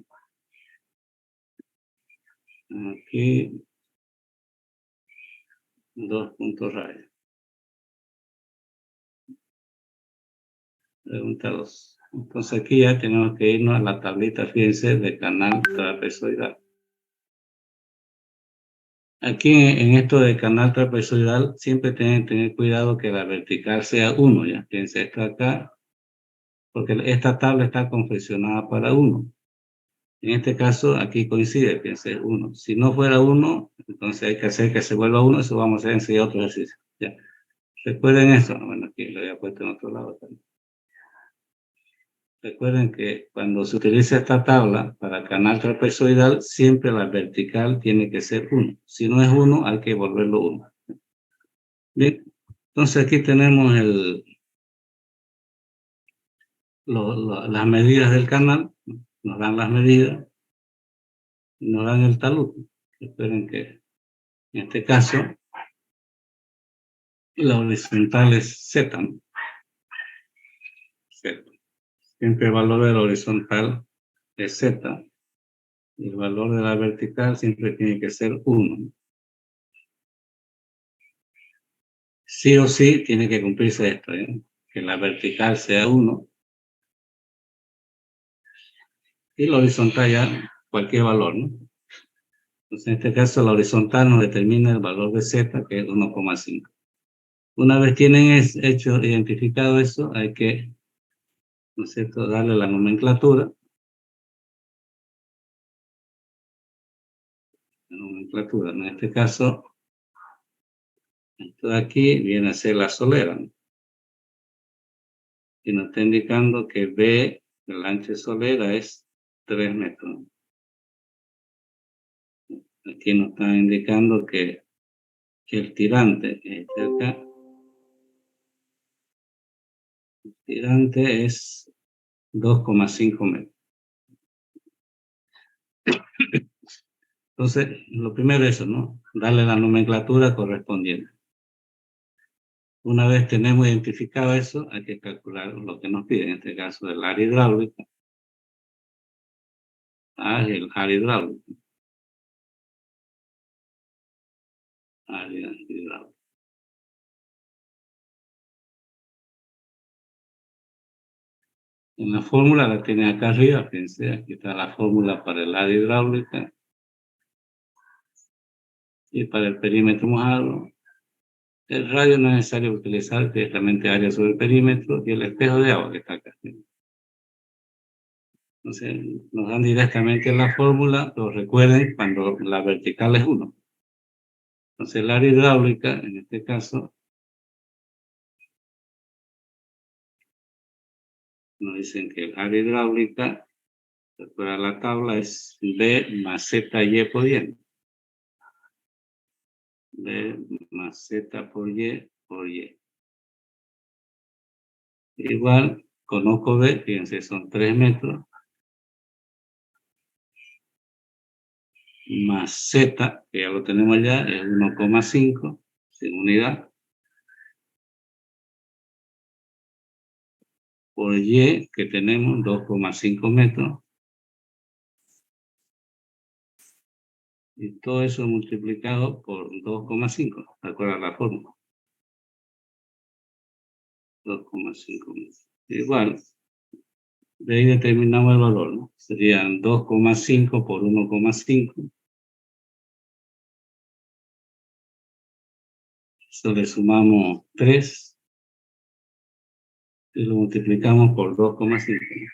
Aquí, 2 puntos rayos. Pregunta 2. Entonces aquí ya tenemos que irnos a la tablita, fíjense, de canal trapezoidal. Aquí en esto de canal trapezoidal, siempre tienen que tener cuidado que la vertical sea 1, ya. Fíjense esto acá, porque esta tabla está confeccionada para 1. En este caso, aquí coincide, fíjense, 1. Si no fuera 1, entonces hay que hacer que se vuelva 1, eso vamos a hacer enseguida otro ejercicio. Ya. Recuerden eso. Bueno, aquí lo había puesto en otro lado también. Recuerden que cuando se utiliza esta tabla para canal trapezoidal, siempre la vertical tiene que ser 1. Si no es 1, hay que volverlo 1. Bien, entonces aquí tenemos las medidas del canal, nos dan las medidas, nos dan el talud. Recuerden que en este caso la horizontal es Z, ¿no? Z. Siempre el valor de la horizontal es Z. Y el valor de la vertical siempre tiene que ser 1. Sí o sí tiene que cumplirse esto, ¿eh? Que la vertical sea 1 y la horizontal ya cualquier valor, ¿no? Entonces, en este caso, la horizontal nos determina el valor de Z, que es 1,5. Una vez tienen identificado eso, hay que, ¿no es cierto?, darle la nomenclatura. La nomenclatura, en este caso, esto de aquí viene a ser la solera, ¿no? Y nos está indicando que B, el ancho de solera, es 3 metros. Aquí nos está indicando que el tirante, este acá, el tirante es 2,5 metros. Entonces, lo primero es eso, ¿no? Darle la nomenclatura correspondiente. Una vez tenemos identificado eso, hay que calcular lo que nos pide, en este caso el área hidráulica. El área hidráulica. Área hidráulica. En la fórmula la tienen acá arriba, fíjense, aquí está la fórmula para el área hidráulica y para el perímetro mojado. El radio no es necesario utilizar directamente área sobre el perímetro y el espejo de agua que está acá. Entonces, nos dan directamente la fórmula, pero recuerden cuando la vertical es 1. Entonces, el área hidráulica, en este caso, nos dicen que el área hidráulica, para la tabla, es B más ZY por Y. B más Z por Y por Y. Igual, conozco B, fíjense, son 3 metros, más Z, que ya lo tenemos allá, es 1,5, sin unidad, por Y, que tenemos 2,5 metros, y todo eso multiplicado por 2,5, ¿recuerda la fórmula? 2,5 metros. Igual, de ahí determinamos el valor, ¿no? Serían 2,5 por 1,5. Eso le sumamos 3 y lo multiplicamos por 2,5.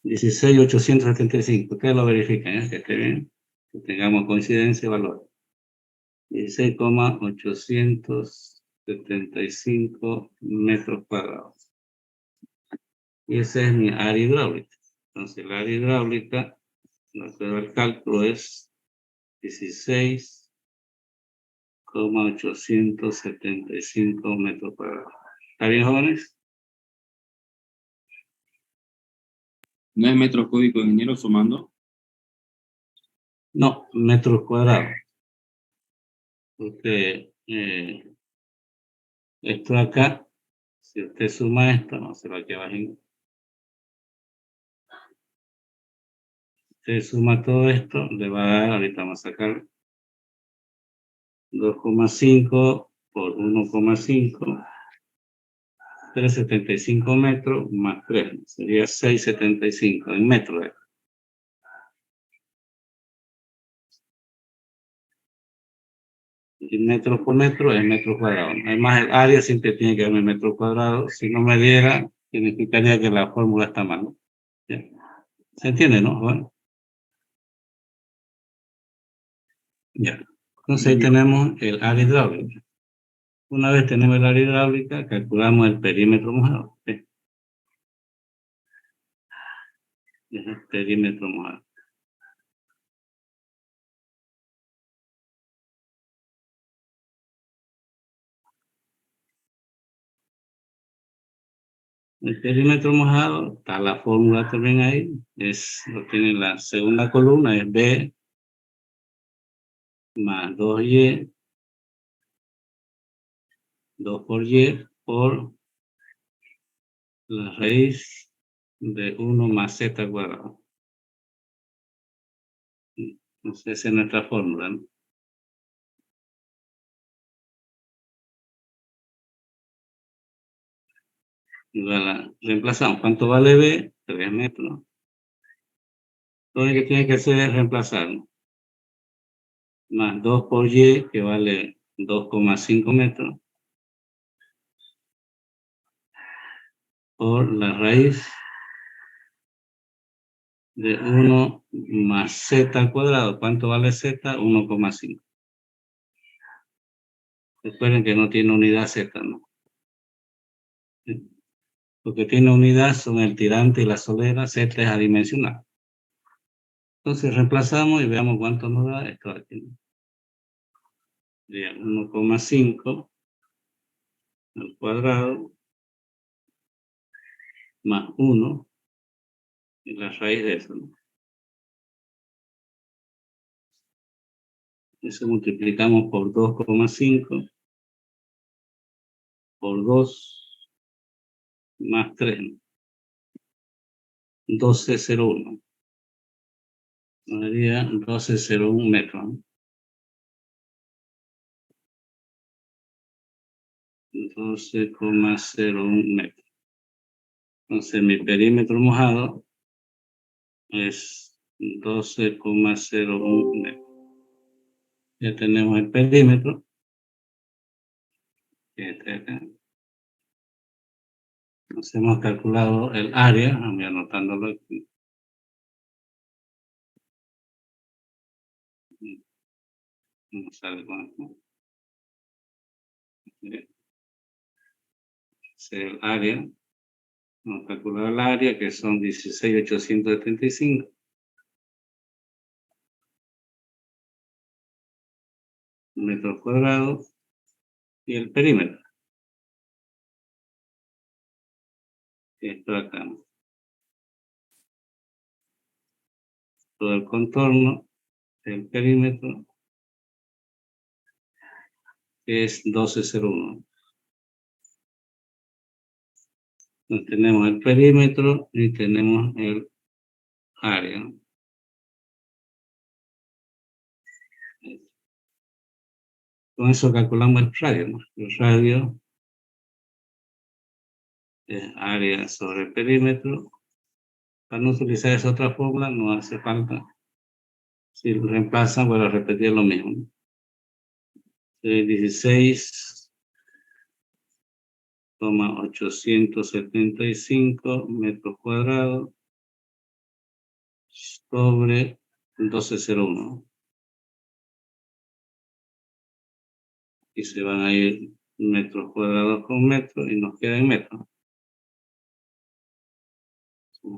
16,875. Ustedes lo verifican, ¿eh? Que esté bien. Que tengamos coincidencia de valor. 16,875 metros cuadrados. Y esa es mi área hidráulica. Entonces, la área hidráulica, el cálculo es 16,875 metros cuadrados. ¿Está bien, jóvenes? ¿No es metros cúbicos, ingeniero, sumando? No, metros cuadrados. Porque esto acá, si usted suma esto, no se va aquí abajo. Usted suma todo esto, le va a dar, ahorita vamos a sacar 2,5 por 1,5, 375 metros más 3, sería 675 en metros. Y metros por metro es metros cuadrados. Además, el área siempre tiene que darme metros cuadrados. Si no me diera, significaría que la fórmula está mal, ¿no? ¿Ya? ¿Se entiende, no? Bueno, ya. Entonces ahí tenemos el área hidráulica. Una vez tenemos el área hidráulica, calculamos el perímetro mojado. ¿Sí? Es el perímetro mojado. El perímetro mojado, está la fórmula también ahí, lo tiene la segunda columna, es B más 2Y, 2 por Y, por la raíz de 1 más Z cuadrado. Entonces, esa es nuestra fórmula, ¿no? Reemplazamos. ¿Cuánto vale B? 3 metros. Lo único que tiene que hacer es reemplazar, ¿no? Más 2 por Y, que vale 2,5 metros, por la raíz de 1 más Z al cuadrado. ¿Cuánto vale Z? 1,5. Recuerden que no tiene unidad Z, ¿no? Lo que tiene unidad son el tirante y la solera, Z es adimensional. Entonces reemplazamos y veamos cuánto nos da esto aquí. 1,5 al cuadrado más 1 y la raíz de eso, ¿no? Eso multiplicamos por 2,5 por 2 más 3, ¿no? 12,01. Nos daría 12,01 metros, ¿no? 12,01 metros. Entonces mi perímetro mojado es 12,01 metros. Ya tenemos el perímetro. Acá. Nos hemos calculado el área, voy anotándolo aquí. Vamos a ver cuánto. El área. Hemos calculado el área, que son 16,875. Metros cuadrados. Y el perímetro. Esto acá. Todo el contorno del perímetro es 12,01. Entonces tenemos el perímetro y tenemos el área. Con eso calculamos el radio, ¿no? El radio es área sobre perímetro. Para no utilizar esa otra fórmula no hace falta. Si lo reemplazan, voy a repetir lo mismo. 16,875 metros cuadrados sobre 12,01. Y se van a ir metros cuadrados con metros y nos queda en metros.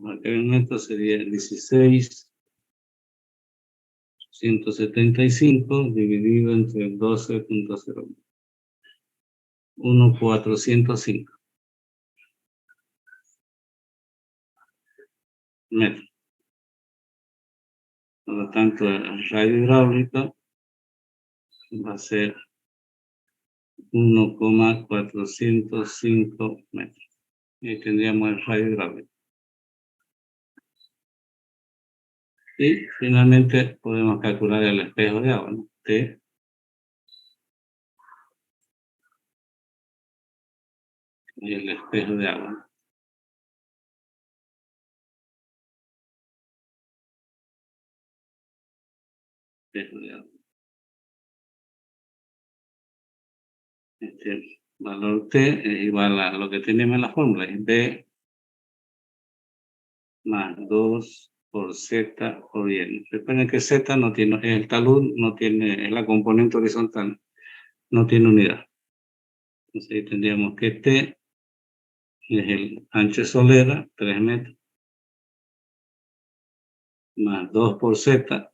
Acá en metros sería 16,175 dividido entre 12,01. 1,405 metros. Por lo tanto, el radio hidráulico va a ser 1,405 metros. Y tendríamos el radio hidráulico. Y finalmente podemos calcular el espejo de agua, ¿no? T. Y el espejo de agua. Espejo de agua. Este valor T es igual a lo que tenemos en la fórmula, es B más 2 por Z por Y. Recuerden que Z no tiene, el talud no tiene, es la componente horizontal, no tiene unidad. Entonces ahí tendríamos que T es el ancho de solera, 3 metros, más 2 por Z,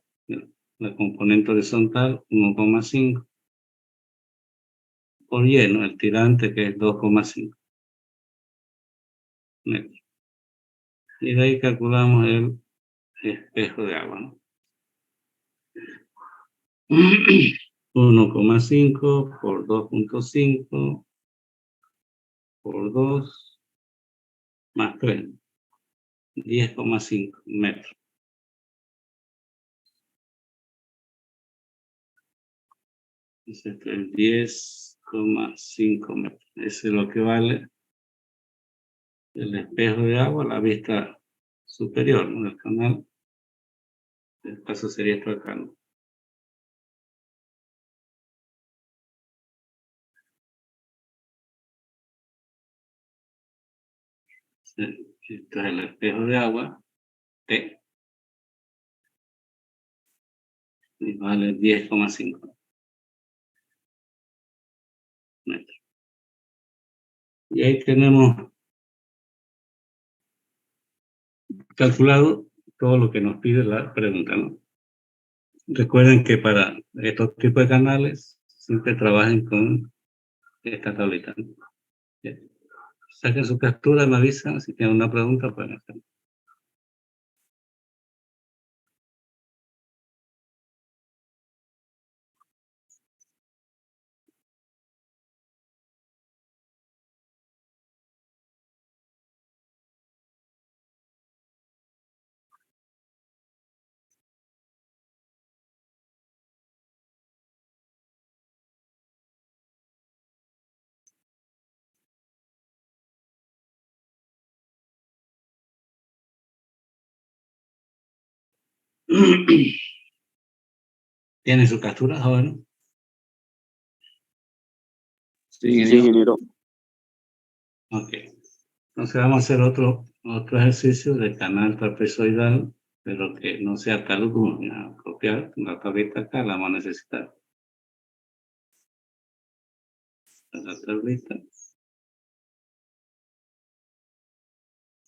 la componente horizontal, 1,5, por Y, ¿no? El tirante que es 2,5 metros. Y de ahí calculamos el espejo de agua, ¿no? 1,5 por 2,5 por 2 más 3, 10,5 metros. Entonces, es 10,5 metros. Eso es lo que vale el espejo de agua a la vista superior, ¿no? Del canal. El caso sería esto acá, ¿no? Esto es el espejo de agua, T, y vale 10,5 metros. Y ahí tenemos calculado todo lo que nos pide la pregunta, ¿no? Recuerden que para estos tipos de canales siempre trabajen con esta tablita, ¿no? Saquen su captura, me avisan si tienen una pregunta para hacer. ¿Tienen su captura, jóvenes? Sí, ingeniero. Ok. Entonces vamos a hacer otro ejercicio de canal trapezoidal, pero que no sea talud 1. Copiar la tablita acá, la vamos a necesitar. La tablita.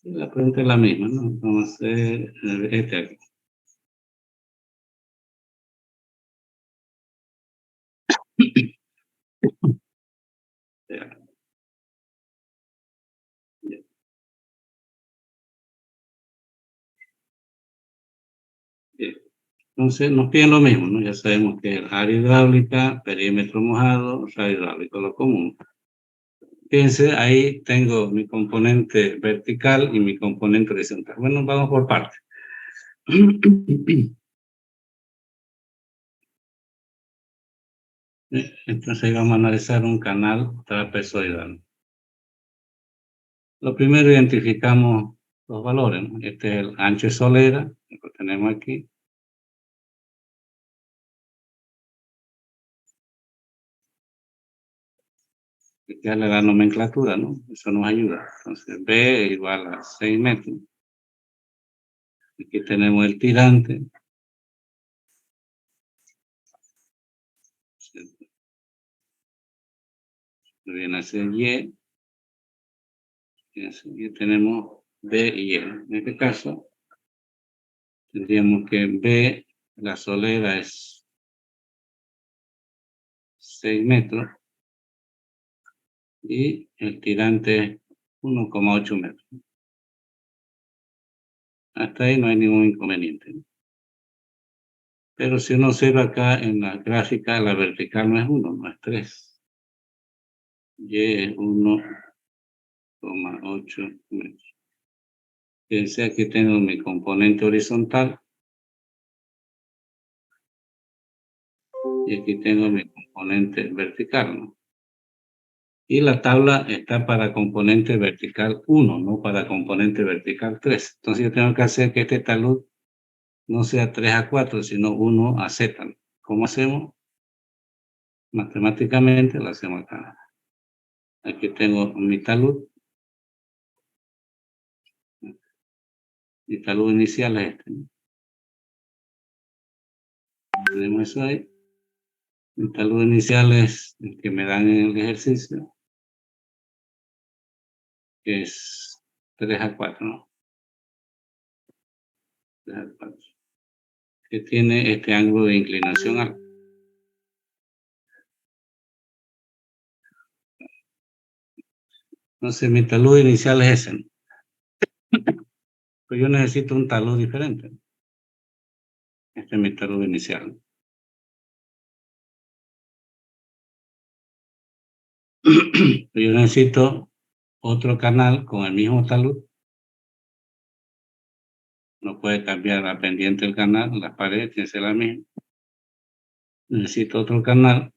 Y la pregunta es la misma, ¿no? Vamos a hacer este aquí. Ya. Bien. Entonces nos piden lo mismo, ¿no? Ya sabemos que el área hidráulica, perímetro mojado, radio hidráulico, lo común. Fíjense, ahí tengo mi componente vertical y mi componente horizontal. Bueno, vamos por partes. Entonces vamos a analizar un canal trapezoidal. Lo primero identificamos los valores, ¿no? Este es el ancho de solera, lo tenemos aquí. Ya le da nomenclatura, ¿no? Eso nos ayuda. Entonces B igual a 6 metros. Aquí tenemos el tirante. Viene a ser Y. Y tenemos B y Y. En este caso, tendríamos que B, la solera es 6 metros y el tirante es 1,8 metros. Hasta ahí no hay ningún inconveniente, ¿no? Pero si uno observa acá en la gráfica, la vertical no es 1, no es 3. Y es 1,8 metros. Fíjense, aquí tengo mi componente horizontal y aquí tengo mi componente vertical, ¿no? Y la tabla está para componente vertical 1, no para componente vertical 3. Entonces yo tengo que hacer que este talud no sea 3 a 4, sino 1 a Z. ¿Cómo hacemos? Matemáticamente lo hacemos acá. Aquí tengo mi talud. Mi talud inicial es este, ¿no? Tenemos eso ahí. Mi talud inicial es el que me dan en el ejercicio. que es 3 a 4, ¿no? 3 a 4. Que tiene este ángulo de inclinación alto. Entonces, mi talud inicial es ese, ¿no? Pero yo necesito un talud diferente. Este es mi talud inicial. Yo necesito otro canal con el mismo talud. No puede cambiar la pendiente del canal, la pared tiene que ser la misma. Necesito otro canal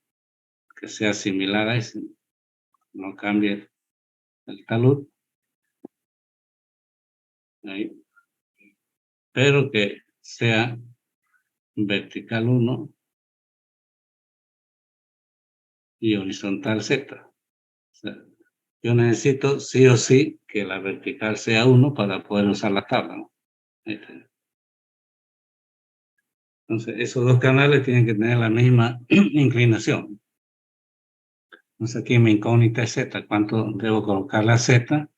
que sea similar a ese. No cambie el talud. Ahí. Pero que sea vertical 1 y horizontal Z. O sea, yo necesito sí o sí que la vertical sea 1 para poder usar la tabla, ¿no? Entonces, esos dos canales tienen que tener la misma inclinación. Entonces, aquí mi incógnita es Z. ¿Cuánto debo colocar la Z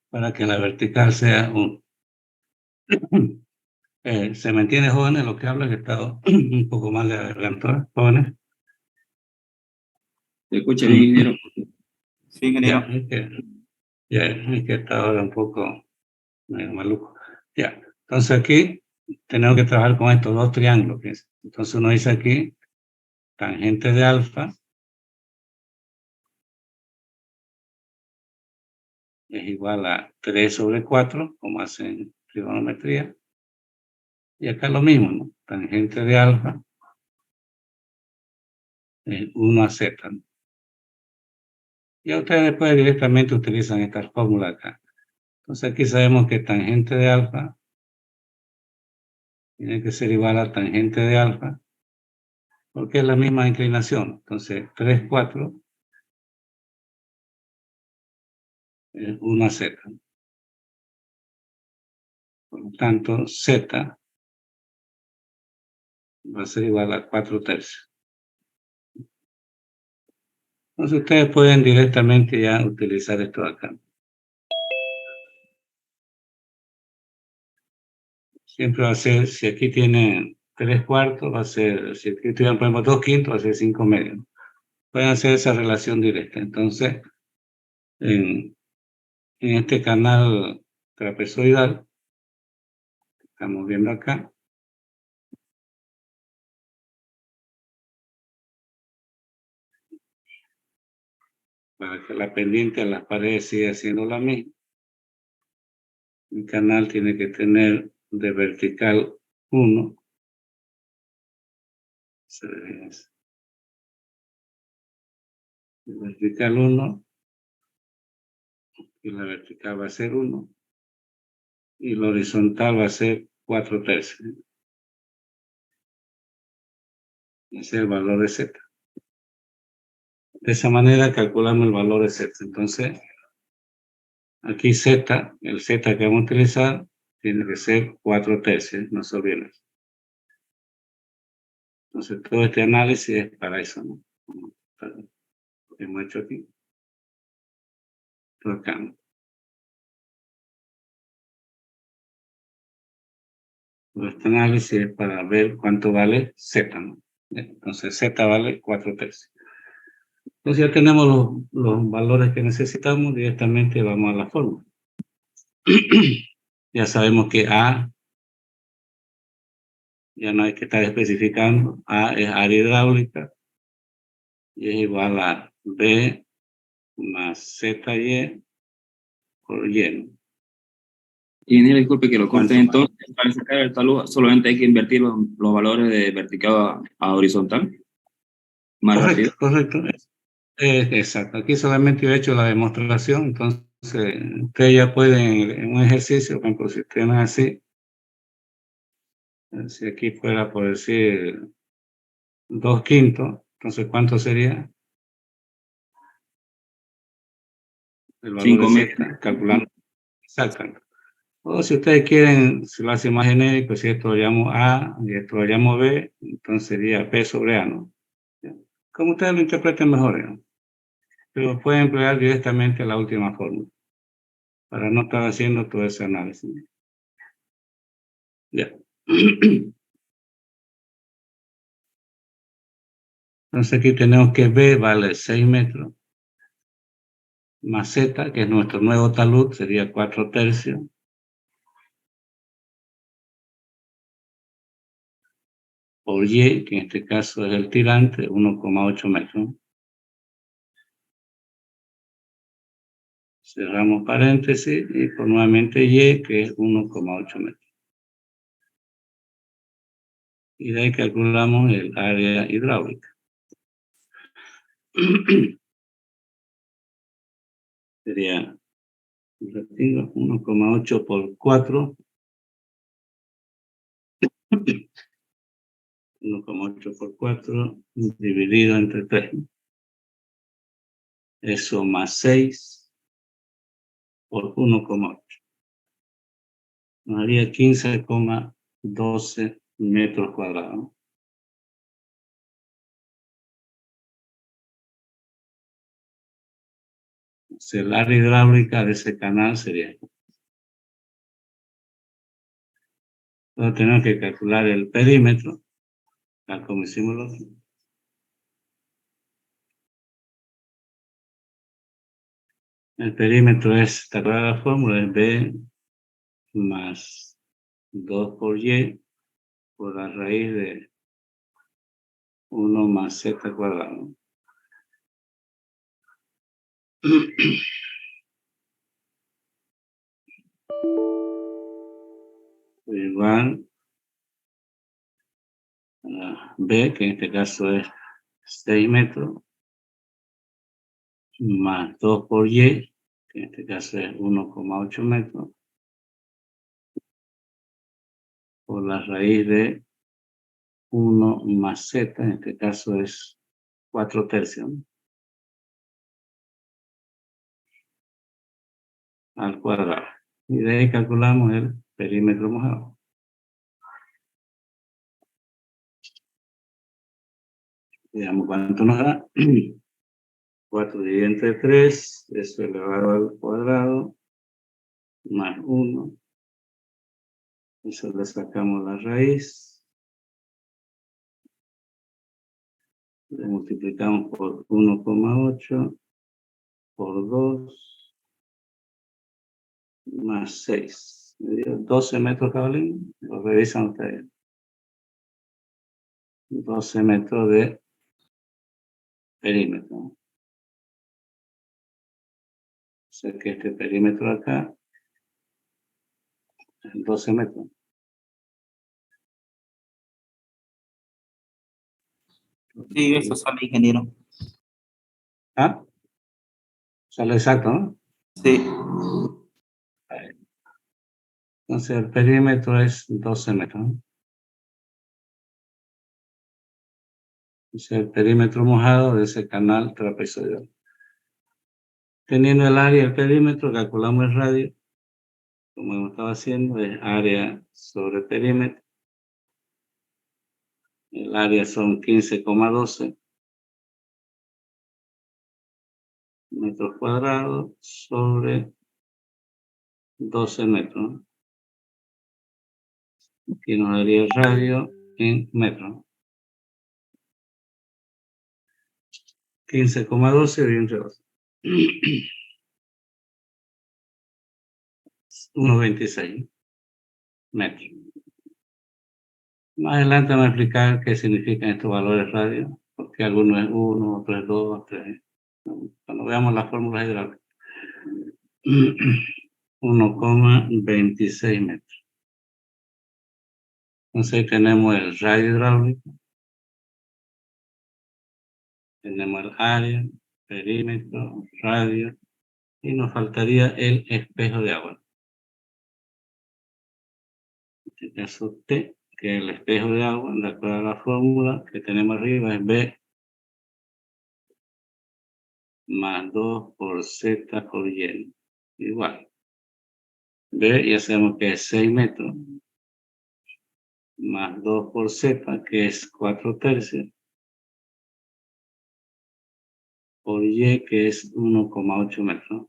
para que la vertical sea 1? ¿Se me entiende, jóvenes, lo que hablo? Que he estado un poco mal de garganta, jóvenes. ¿Se escucha bien, ingeniero? Sí, ingeniero. Ya, es que está ahora un poco medio maluco. Ya, entonces aquí tenemos que trabajar con estos dos triángulos. Entonces uno dice aquí, tangente de alfa es igual a 3/4, como hacen trigonometría. Y acá lo mismo, ¿no? Tangente de alfa es 1/z, ¿no? Y ustedes después directamente utilizan estas fórmulas acá. Entonces aquí sabemos que tangente de alfa tiene que ser igual a tangente de alfa, porque es la misma inclinación. Entonces 3/4 es 1/z. Por lo tanto, z va a ser igual a 4/3. Entonces ustedes pueden directamente ya utilizar esto acá. Siempre va a ser, si aquí tienen 3/4, va a ser, si aquí tuvieran, por ejemplo, 2/5, va a ser 5/2. Pueden hacer esa relación directa. Entonces, en este canal trapezoidal, que estamos viendo acá, para que la pendiente a las paredes siga siendo la misma, el canal tiene que tener de vertical 1, de vertical 1, y la vertical va a ser 1, y la horizontal va a ser 4/3. Ese es el valor de Z. De esa manera calculamos el valor de Z. Entonces, aquí Z, el Z que vamos a utilizar, tiene que ser 4/3, no se olviden. Entonces, todo este análisis es para eso, ¿no? Lo que hemos hecho aquí. Todo acá, ¿no? Todo este análisis es para ver cuánto vale Z, ¿no? Entonces, Z vale 4/3. Entonces, ya tenemos los valores que necesitamos, directamente vamos a la fórmula. Ya sabemos que A, ya no hay que estar especificando, A es área hidráulica y es igual a B más ZY por Y. Ingeniero, disculpe que lo corte. ¿Cuánto? Entonces, para sacar el talud solamente hay que invertir los valores de vertical a horizontal. Más rápido. Correcto. Exacto. Aquí solamente he hecho la demostración, entonces ustedes ya pueden, en un ejercicio, por ejemplo, si tienen así, si aquí fuera por decir 2/5, entonces ¿cuánto sería? El valor 5 de metros. Z, calculando. Exacto. O si ustedes quieren, si lo hacen más genérico, si esto lo llamo A y esto lo llamo B, entonces sería P sobre A, ¿no? Como ustedes lo interpreten mejor, ¿no? Pero puede emplear directamente la última fórmula para no estar haciendo todo ese análisis. Ya. Entonces aquí tenemos que B vale 6 metros, más Z, que es nuestro nuevo talud, sería 4/3, por Y, que en este caso es el tirante, 1,8 metros. Cerramos paréntesis y por nuevamente Y, que es 1,8 metros. Y de ahí calculamos el área hidráulica. Sería 1,8 por 4. 1,8 por 4 dividido entre 3. Eso más 6 por 1,8. Nos haría 15,12 metros cuadrados. El área hidráulica de ese canal sería. Entonces tenemos que calcular el perímetro, tal como hicimos lo otro. El perímetro es, ¿te acuerdas la fórmula? Es B más 2 por Y por la raíz de 1 más Z cuadrado. Igual a B, que en este caso es 6 metros, más 2 por Y, que en este caso es 1,8 metros, por la raíz de 1 más Z, en este caso es 4/3, al cuadrado. Y de ahí calculamos el perímetro mojado. Veamos cuánto nos da. 4 dividido entre 3, eso elevado al cuadrado, más 1. Eso le sacamos la raíz. Le multiplicamos por 1,8, por 2, más 6. Me dio 12 metros cabalín. Lo revisan ustedes. 12 metros de perímetro. O sea que este perímetro acá es 12 metros. Sí, eso sale, ingeniero. ¿Ah? Sale exacto, ¿no? Sí. Entonces el perímetro es 12 metros, ¿no? Es el perímetro mojado de ese canal trapezoidal. Teniendo el área del perímetro, calculamos el radio, como hemos estado haciendo, es área sobre perímetro. El área son 15,12 metros cuadrados sobre 12 metros. Aquí nos daría el radio en metros. 15,12 dividido entre 12. 1,26 metros. Más adelante vamos a explicar qué significan estos valores radio, porque algunos es 1, otro es 2, 3. Cuando veamos las fórmulas hidráulicas. 1,26 metros. Entonces ahí tenemos el radio hidráulico, tenemos el área, perímetro, radio, y nos faltaría el espejo de agua. En este caso T, que es el espejo de agua, de acuerdo a la fórmula que tenemos arriba, es B más 2 por Z por Y. Igual. B ya sabemos que es 6 metros, más 2 por Z, que es 4/3, por Y, que es 1,8 metros.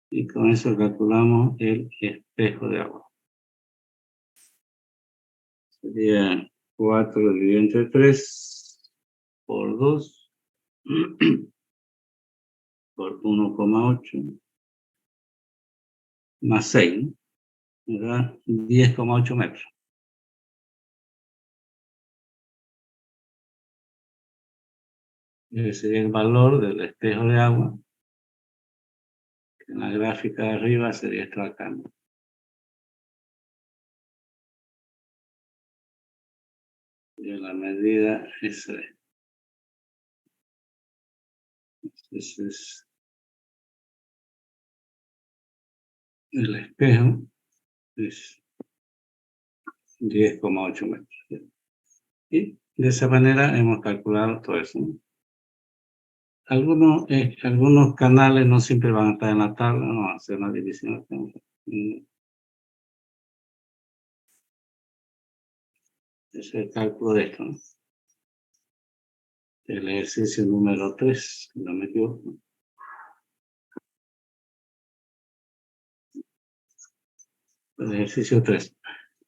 Y con eso calculamos el espejo de agua. Sería 4 dividido entre 3 por 2 por 1,8 más 6, ¿verdad? 10,8 metros. Ese sería el valor del espejo de agua, que en la gráfica de arriba sería esto acá, ¿no? Y la medida es ese es el espejo, es 10,8 metros. Y de esa manera hemos calculado todo eso, ¿no? Algunos canales no siempre van a estar en la tabla, no van a hacer una división. Es el cálculo de esto, ¿no? El ejercicio número 3, si no me equivoco. El ejercicio 3.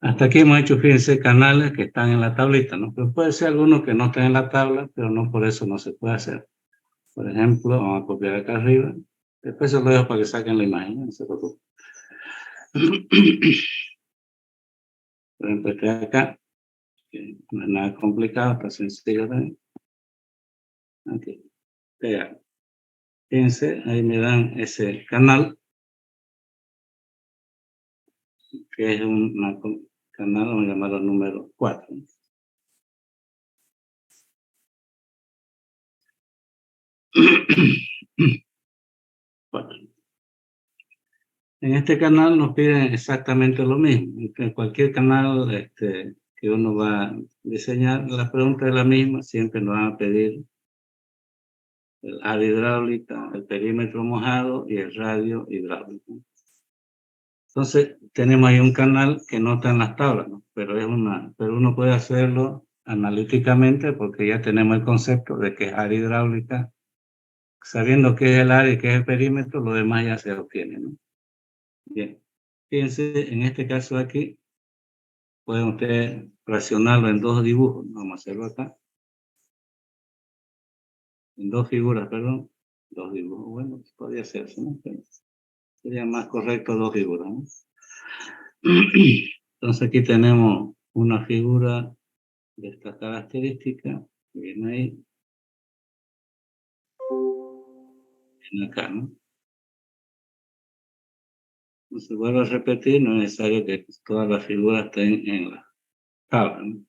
Hasta aquí hemos hecho, fíjense, canales que están en la tablita, ¿no? Pero puede ser algunos que no están en la tabla, pero no por eso no se puede hacer. Por ejemplo, vamos a copiar acá arriba. Después se lo dejo para que saquen la imagen, no se preocupen. Por ejemplo, este de acá, que no es nada complicado, está sencillo también. Aquí, pegar. Fíjense, ahí me dan ese canal, que es un canal, vamos a llamarlo número 4. En este canal nos piden exactamente lo mismo. En cualquier canal que uno va a diseñar, la pregunta es la misma, siempre nos van a pedir el área hidráulica, el perímetro mojado y el radio hidráulico. Entonces, tenemos ahí un canal que no está en las tablas, ¿no? Pero uno puede hacerlo analíticamente porque ya tenemos el concepto de que es área hidráulica. Sabiendo qué es el área y qué es el perímetro, lo demás ya se obtiene, ¿no? Bien, fíjense, en este caso aquí, pueden ustedes fraccionarlo en dos dibujos. Vamos a hacerlo acá. En dos figuras, perdón. Dos dibujos. Bueno, podría hacerse, ¿no? Pero sería más correcto dos figuras, ¿no? Entonces aquí tenemos una figura de esta característica. Que viene ahí. Viene acá, ¿no? Entonces vuelvo a repetir, no es necesario que todas las figuras estén en la tabla, ¿no?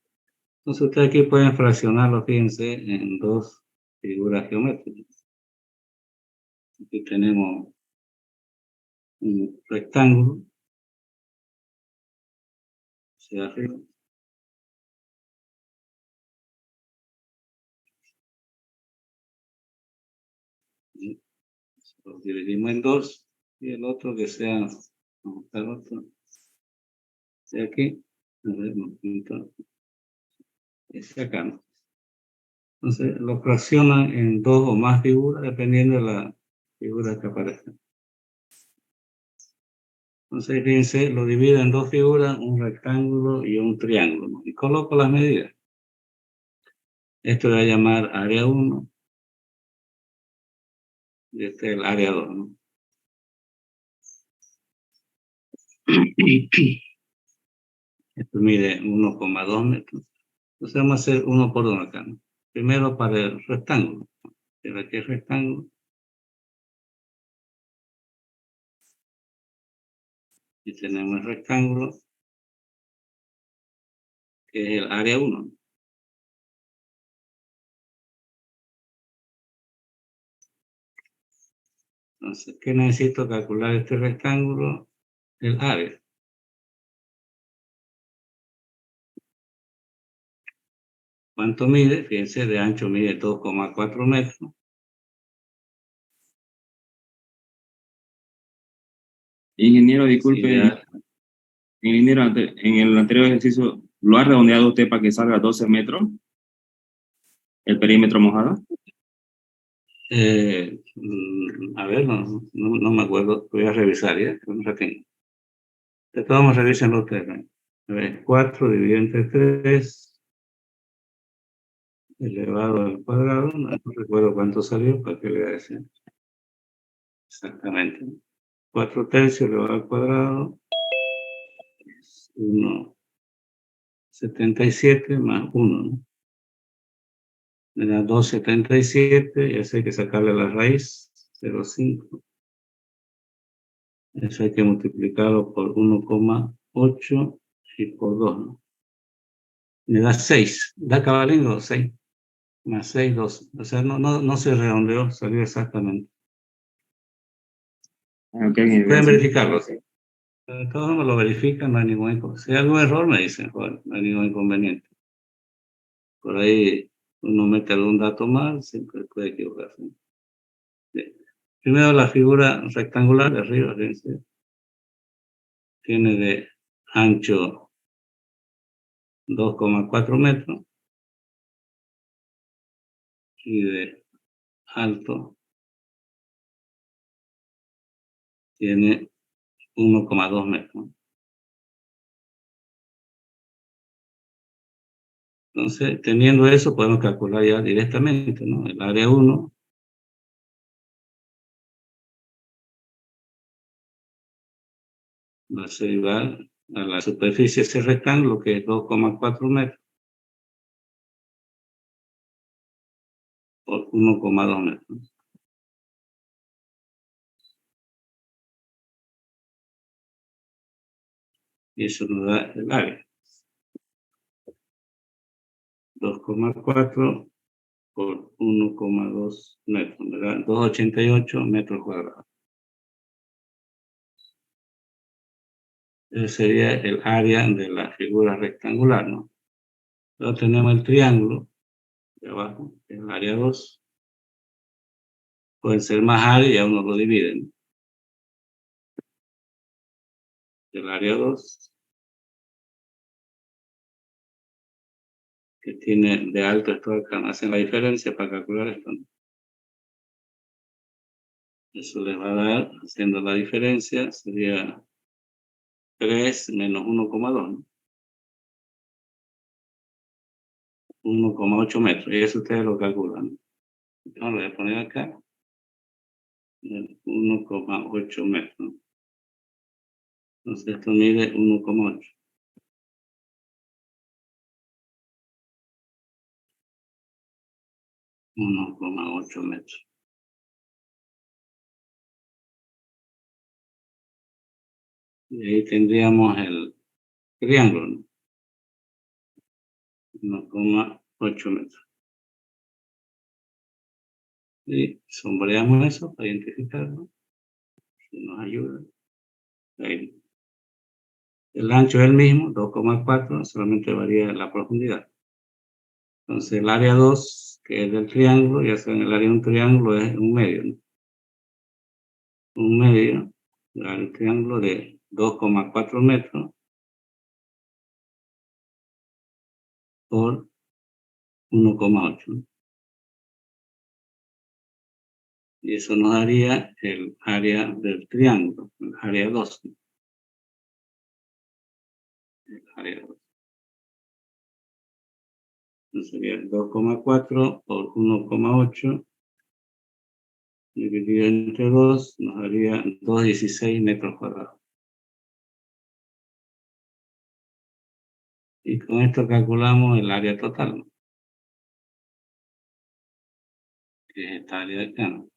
Entonces ustedes aquí pueden fraccionarlo, fíjense, en dos figuras geométricas. Aquí tenemos un rectángulo hacia arriba. Y lo dividimos en dos. Y el otro que sea, vamos a buscar otro. De aquí, a ver, ese acá, ¿no? Entonces lo fraccionan en dos o más figuras dependiendo de la figura que aparezca. Entonces, fíjense, lo divido en dos figuras, un rectángulo y un triángulo, ¿no? Y coloco las medidas. Esto voy a llamar área 1 y este es el área 2, ¿no? Esto mide 1,2 metros. Entonces vamos a hacer uno por uno acá, ¿no? Primero para el rectángulo. Pero aquí el rectángulo. Y tenemos el rectángulo, que es el área 1. Entonces, ¿qué necesito calcular este rectángulo? El área. ¿Cuánto mide? Fíjense, de ancho mide 2,4 metros. Ingeniero, disculpe, Sí, ingeniero, en el anterior ejercicio, ¿lo ha redondeado usted para que salga 12 metros? el perímetro mojado. A ver, no me acuerdo. Voy a revisar ya. Un ratito. De todos modos, revísenlo ustedes. ¿No? A ver, 4 dividido entre 3 elevado al cuadrado. No recuerdo cuánto salió, para que le voy a decir. Exactamente. 4 tercios elevado al cuadrado. 1,77 más 1, ¿no? Me da 2,77, y eso hay que sacarle la raíz, 0,5. Eso hay que multiplicarlo por 1,8 y por 2, ¿no? Me da 6. ¿Da cabalín 6? Más 6, 12. O sea, no se redondeó, salió exactamente. Okay, Pueden verificarlo, sí. Todos me lo verifican, no hay ningún inconveniente. Si hay algún error, me dicen, joder, no hay ningún inconveniente. Por ahí uno mete algún dato mal, siempre puede equivocarse. Bien. Primero la figura rectangular de arriba, fíjense. Tiene de ancho 2,4 metros y de alto tiene 1,2 metros. Entonces, teniendo eso, podemos calcular ya directamente, ¿no? El área 1 va a ser igual a la superficie de ese rectángulo, que es 2,4 metros, por 1,2 metros. Y eso nos da el área. 2,4 por 1,2 metros, ¿verdad? 2,88 metros cuadrados. Ese sería el área de la figura rectangular, ¿no? Luego tenemos el triángulo de abajo, el área 2. Puede ser más área y ya uno lo divide, ¿no? El área 2, que tiene de alto esto acá, hacen la diferencia para calcular esto, ¿no? Eso les va a dar, haciendo la diferencia, sería 3 menos 1,2, ¿no? 1,8 metros, y eso ustedes lo calculan, ¿no? Entonces lo voy a poner acá, 1,8 metros. Entonces esto mide 1,8. metros. Y ahí tendríamos el triángulo, ¿no? 1,8 metros. Y sombreamos eso para identificarlo. Si nos ayuda. Ahí. El ancho es el mismo, 2,4, solamente varía la profundidad. Entonces el área 2, que es del triángulo, ya saben, el área de un triángulo es un medio, ¿no? Un medio del triángulo de 2,4 metros por 1,8. Y eso nos daría el área del triángulo, el área 2. El área 2. Entonces sería 2,4 por 1,8 dividido entre 2 nos daría 2,16 metros cuadrados. Y con esto calculamos el área total, ¿no? Que es esta área de acá, ¿no?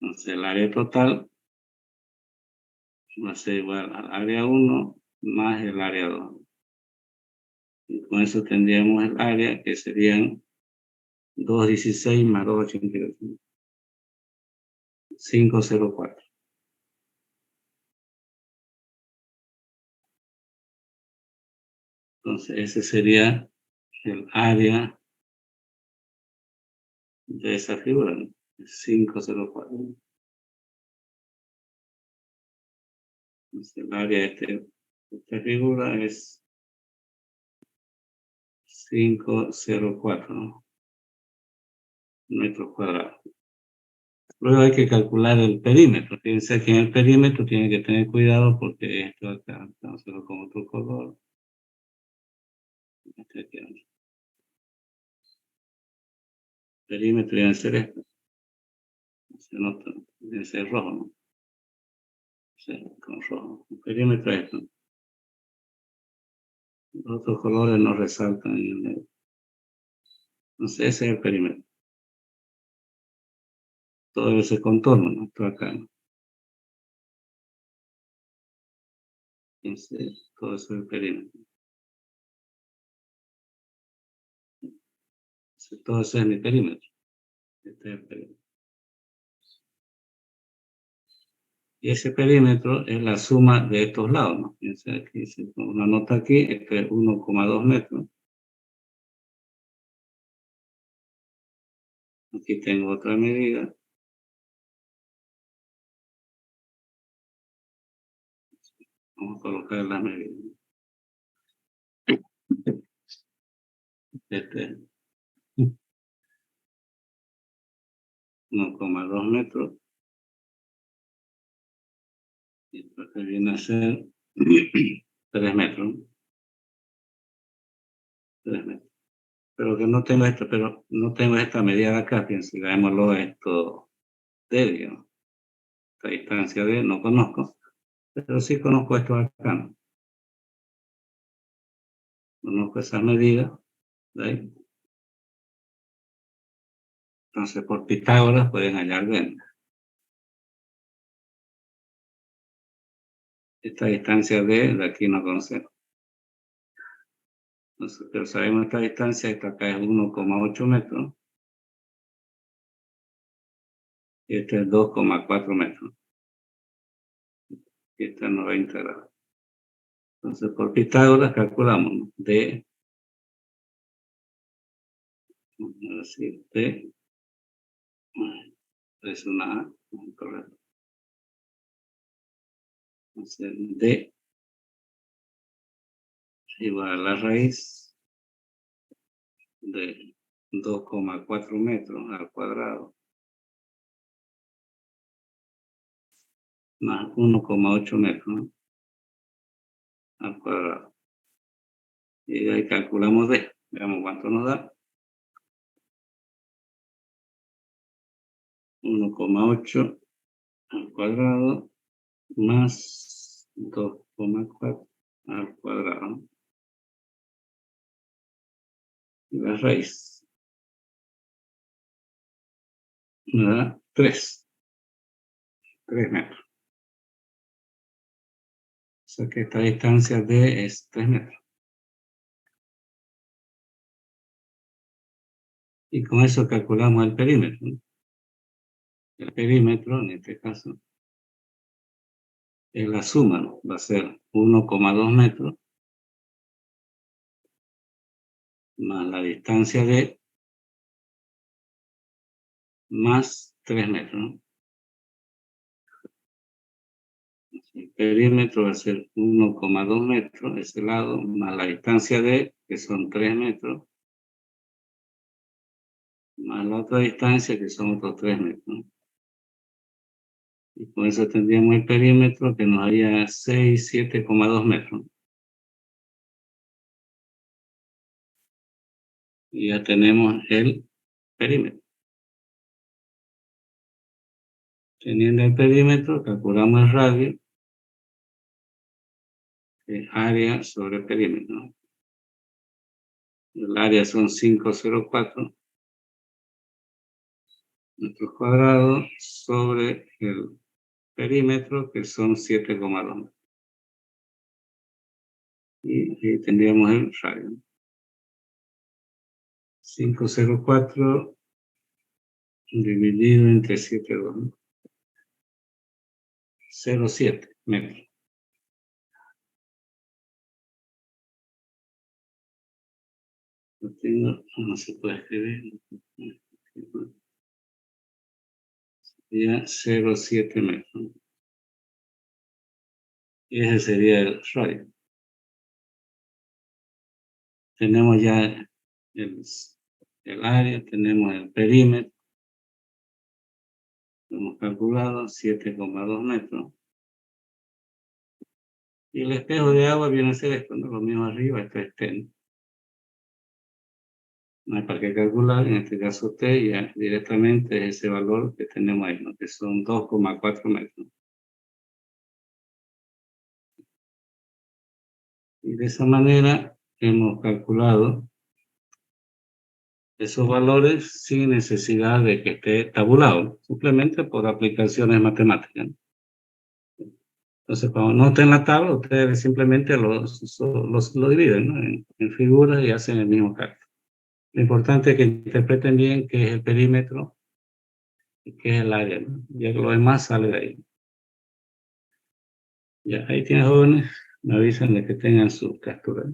Entonces el área total va a ser igual al área 1 más el área 2. Y con eso tendríamos el área, que serían 2,16 más 2,88. 5,04. Entonces ese sería el área de esa figura, ¿no? 5,04. Entonces el área de esta figura es 504 metros cuadrados. Luego hay que calcular el perímetro. Fíjense que en el perímetro tienen que tener cuidado porque esto acá, vamos a hacerlo con otro color. Perímetro debe ser esto. Se nota, debe ser rojo, ¿no? Sí, con rojo. El perímetro es esto. Los otros colores no resaltan en el medio. Entonces ese es el perímetro. Todo ese contorno, ¿no? Esto acá, ¿no? Entonces, todo eso es el perímetro. Entonces, todo eso es mi perímetro. Este es el perímetro. Y ese perímetro es la suma de estos lados, ¿no? Fíjense aquí, dice una nota aquí, esto es 1,2 metros. Aquí tengo otra medida. Vamos a colocar la medida. Este es 1,2 metros. Y esto que viene a ser 3 metros. 3 metros. Pero que no tengo esto, pero no tengo esta medida de acá, fíjense, llamémoslo esto D, digamos. Esta distancia D no conozco, pero sí conozco esto acá, ¿no? Conozco esas medidas, ¿de ahí? Entonces, por Pitágoras pueden hallar D. Esta distancia D de aquí no conocemos. Entonces, pero sabemos esta distancia, esta acá es 1,8 metros. Y este es 2,4 metros. Y este es 90 grados. Entonces, por Pitágoras calculamos, ¿no? D, vamos a decir D, es una A, correcto. Entonces, D igual a la raíz de 2,4 metros al cuadrado más 1,8 metros, ¿no? Al cuadrado. Y de ahí calculamos D. Veamos cuánto nos da. 1,8 al cuadrado más 2,4 al cuadrado. Y la raíz me da 3 metros. O sea que esta distancia D es 3 metros. Y con eso calculamos el perímetro, ¿no? El perímetro, en este caso, es la suma, ¿no? Va a ser 1,2 metros más la distancia D más 3 metros, ¿no? El perímetro va a ser 1,2 metros, ese lado, más la distancia D, que son 3 metros, más la otra distancia, que son otros 3 metros, ¿no? Y con eso tendríamos el perímetro que nos haría 7,2 metros. Y ya tenemos el perímetro. Teniendo el perímetro, calculamos el radio, que es área sobre el perímetro, ¿no? El área son 504 metros cuadrados sobre el perímetro, que son 7,2. Y tendríamos el radio. 504 dividido entre 7,2. 0,7 metros. Lo tengo, no se puede escribir. Sería 0,7 metros. Y ese sería el radio. Tenemos ya el área, tenemos el perímetro. Hemos calculado 7,2 metros. Y el espejo de agua viene a ser esto, ¿no? Lo mismo arriba, esto es T. No hay para qué calcular, en este caso T ya directamente es ese valor que tenemos ahí, ¿no? Que son 2,4 metros. Y de esa manera hemos calculado esos valores sin necesidad de que esté tabulado, simplemente por aplicaciones matemáticas, ¿no? Entonces, cuando no esté en la tabla, ustedes simplemente lo dividen, ¿no? En figuras y hacen el mismo cálculo. Lo importante es que interpreten bien qué es el perímetro y qué es el área, ¿no? Ya que lo demás sale de ahí. Ya, ahí tienen, jóvenes, me avisan de que tengan su captura.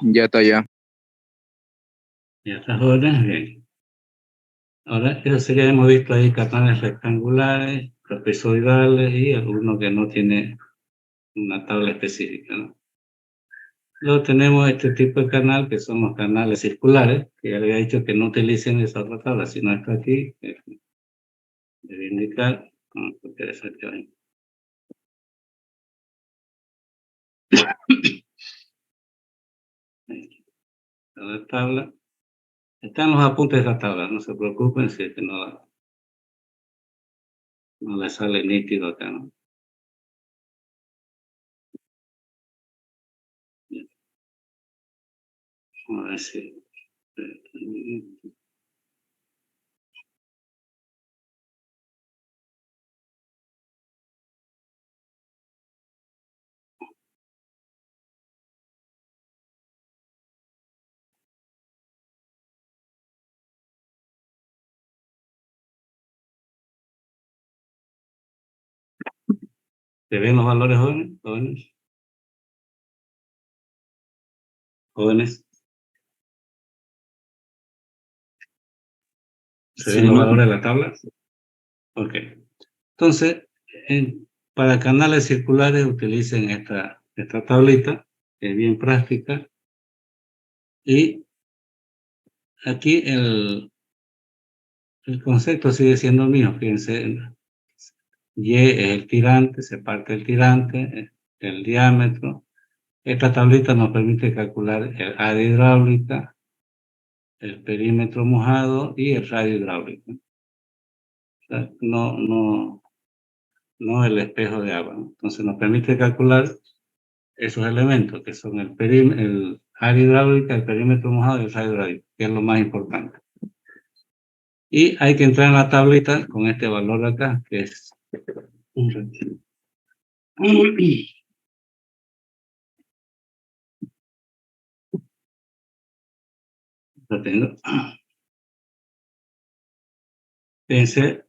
Ya está ya. Ya está, jóvenes, bien. Ahora, eso sería, hemos visto ahí canales rectangulares, trapezoidales y alguno que no tiene una tabla específica, ¿no? Luego tenemos este tipo de canal que son los canales circulares, que ya les había dicho que no utilicen esa otra tabla, sino esta aquí, que debe indicar, porque exactamente. La tabla, están los apuntes de la tabla, no se preocupen si es que no le sale nítido acá, ¿no? Vamos a ver si... ¿Se ven los valores, jóvenes? ¿Jóvenes? ¿Jóvenes? ¿Se Sí, ven los ¿no? valores de la tabla? Ok. Entonces, para canales circulares utilicen esta tablita, que es bien práctica. Y aquí el concepto sigue siendo el mismo. Fíjense, Y es el tirante, se parte el tirante, el diámetro. Esta tablita nos permite calcular el área hidráulica, el perímetro mojado y el radio hidráulico. O sea, no el espejo de agua, ¿no? Entonces nos permite calcular esos elementos que son el área hidráulica, el perímetro mojado y el radio hidráulico, que es lo más importante. Y hay que entrar en la tablita con este valor acá, que es un ratito. Lo tengo. Fíjense,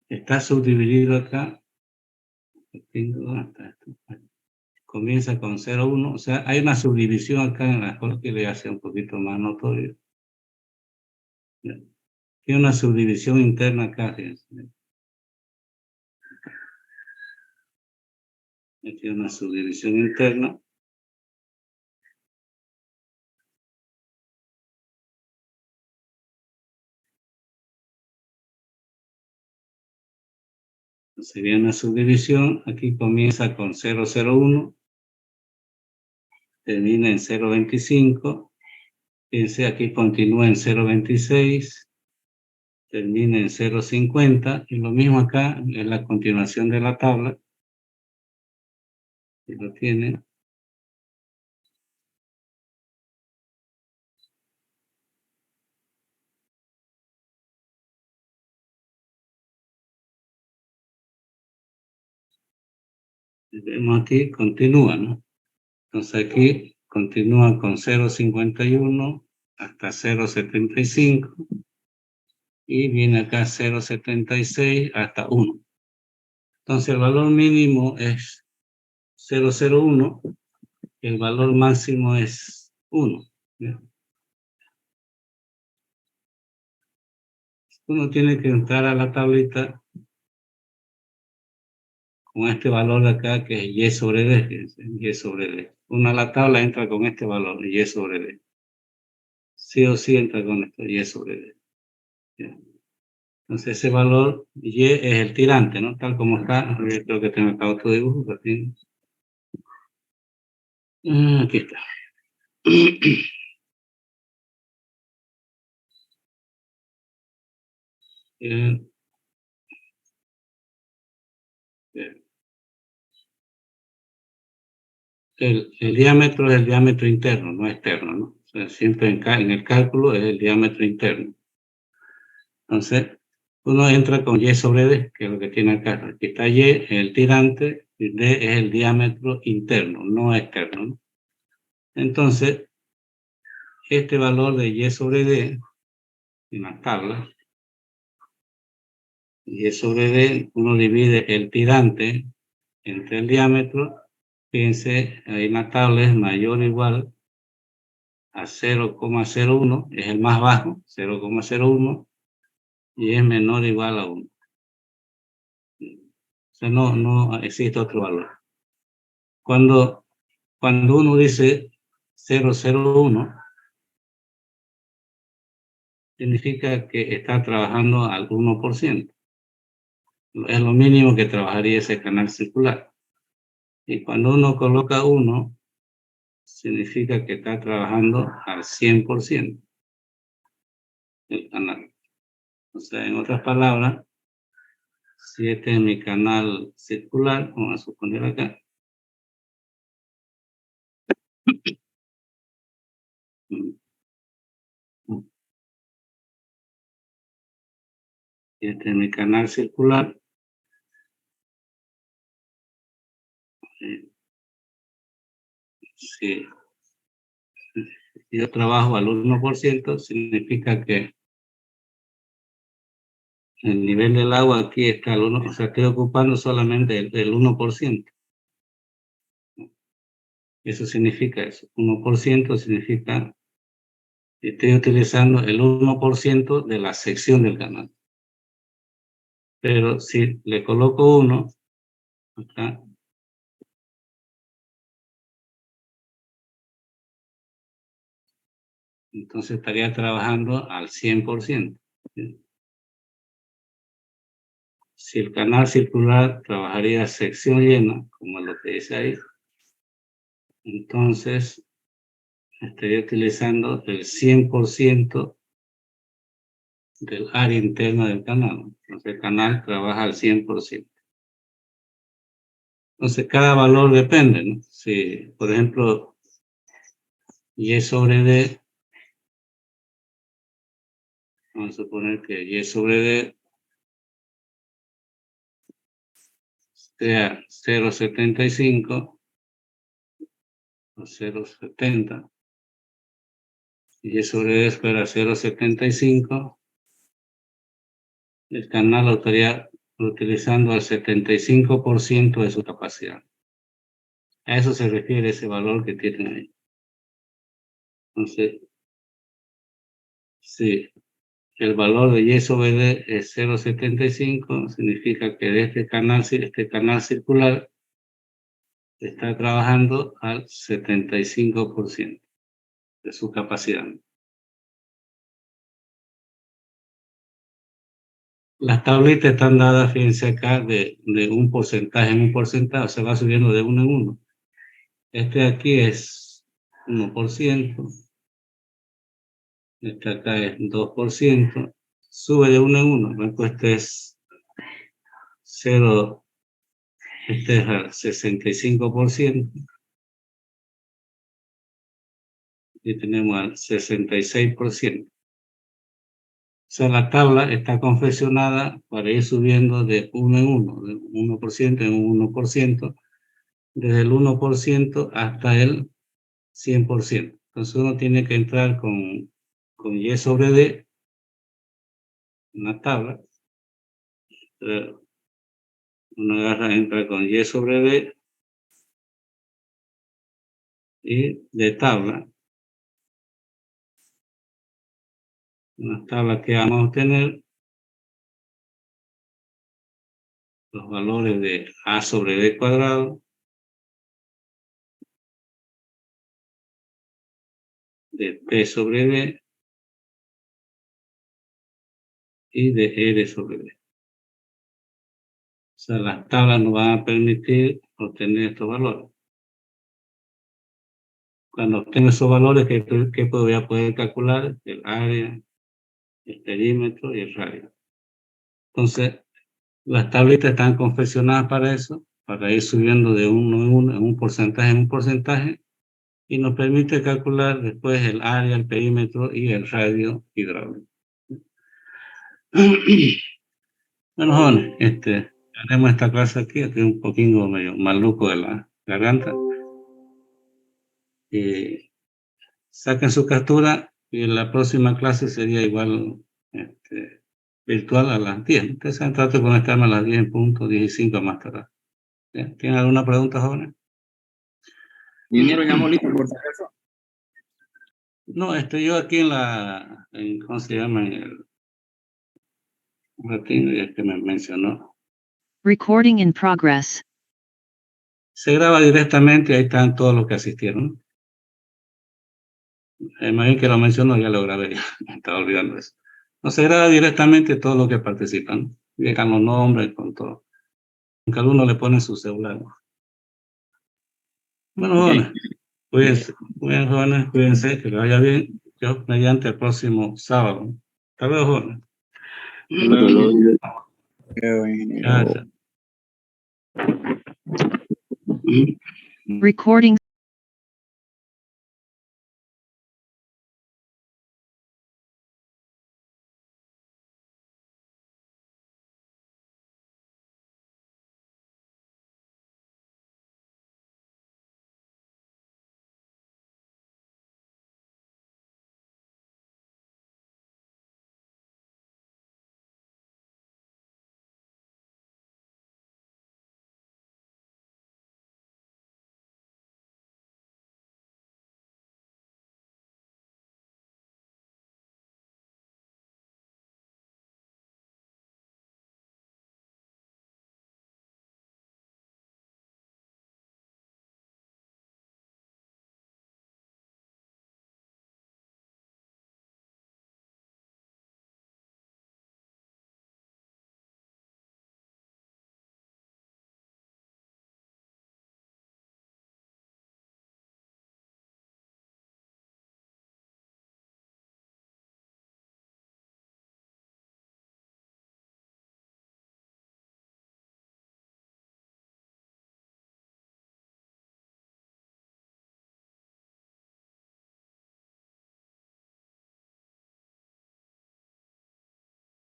está subdividido acá. Comienza con 0,1. O sea, hay una subdivisión acá en la cual que le hace un poquito más notorio. Tiene una subdivisión interna acá. Fíjense. Tiene una subdivisión interna. Sería una subdivisión. Aquí comienza con 0,01. Termina en 0,25. Fíjense, aquí continúa en 0,26. Termina en 0,50. Y lo mismo acá, es la continuación de la tabla. Si lo tienen. Vemos aquí, continúa, ¿no? Entonces aquí continúa con 0,51, hasta 0,75 y viene acá 0,76 hasta 1. Entonces el valor mínimo es 0,01 y el valor máximo es 1. Uno tiene que entrar a la tablita con este valor de acá que es y sobre d, fíjense, y sobre d. Uno a la tabla entra con este valor, y sobre d. Sí o sí entra con esto, y sobre d. ¿Ya? Entonces ese valor y es el tirante, ¿no? Tal como está. Yo creo que tengo acá otro dibujo. Aquí está. Eh, el diámetro es el diámetro interno, no externo, ¿no? O sea, siempre en el cálculo es el diámetro interno. Entonces, uno entra con y sobre d, que es lo que tiene acá. Aquí está y, el tirante, y d es el diámetro interno, no externo, ¿no? Entonces, este valor de y sobre d, en la tabla, y sobre d, uno divide el tirante entre el diámetro. Fíjense, ahí en la tabla es mayor o igual a 0,01, es el más bajo, 0,01, y es menor o igual a 1. O sea, no existe otro valor. Cuando uno dice 0,01, significa que está trabajando al 1%. Es lo mínimo que trabajaría ese canal circular. Y cuando uno coloca 1, significa que está trabajando al 100% el canal. O sea, en otras palabras, si este es mi canal circular, vamos a suponer acá. Este es mi canal circular. Si yo trabajo al 1%, significa que el nivel del agua aquí está al 1%, o sea, estoy ocupando solamente el 1%. Eso significa eso. 1% significa que estoy utilizando el 1% de la sección del canal. Pero si le coloco 1, acá, entonces estaría trabajando al 100%. Si el canal circular trabajaría sección llena, como lo que dice ahí, entonces estaría utilizando el 100% del área interna del canal. Entonces el canal trabaja al 100%. Entonces cada valor depende, ¿no? Si, por ejemplo, y sobre d, vamos a suponer que y sobre d sea 0,75 o 0,70, y sobre d fuera 0,75, el canal lo estaría utilizando al 75% de su capacidad. A eso se refiere ese valor que tienen ahí. Entonces, si el valor de y sobre d es 0,75, significa que de este canal circular está trabajando al 75% de su capacidad. Las tablitas están dadas, fíjense acá, de un porcentaje en un porcentaje, se va subiendo de uno en uno. Este de aquí es 1%, este acá es 2%, sube de uno en uno. Este es 0, este es al 65%, y tenemos al 66%. O sea, la tabla está confeccionada para ir subiendo de uno en uno, de 1% en 1%, desde el 1% hasta el 100%. Entonces uno tiene que entrar con con Y sobre D, una tabla. Uno agarra, entra con Y sobre D y de tabla. Una tabla que vamos a obtener los valores de A sobre B cuadrado, de P sobre D y de R sobre D. O sea, las tablas nos van a permitir obtener estos valores. Cuando obtengo esos valores, ¿qué voy a poder calcular? El área, el perímetro y el radio. Entonces, las tablitas están confeccionadas para eso, para ir subiendo de uno en uno, en un porcentaje, y nos permite calcular después el área, el perímetro y el radio hidráulico. Bueno, jóvenes, haremos esta clase aquí, estoy un poquito medio maluco de la garganta. Saquen su captura y en la próxima clase sería igual virtual a las 10. Ustedes han tratado de conectarme a las 10 en punto, 15 más tarde. ¿Tienen alguna pregunta, jóvenes? Ingeniero, ya listo por si acaso. No, estoy yo aquí ¿cómo se llama? En el ratito ya que me mencionó. Recording in progress. Se graba directamente, ahí están todos los que asistieron. Imagino que lo mencionó, ya lo grabé, me estaba olvidando eso. No, se graba directamente todos los que participan. Llegan los nombres con todo. Cada uno le pone su celular. Bueno, jóvenes, cuídense, jóvenes, cuídense, que les vaya bien. Yo mediante el próximo sábado. Hasta luego, jóvenes. Chao, chao. Recording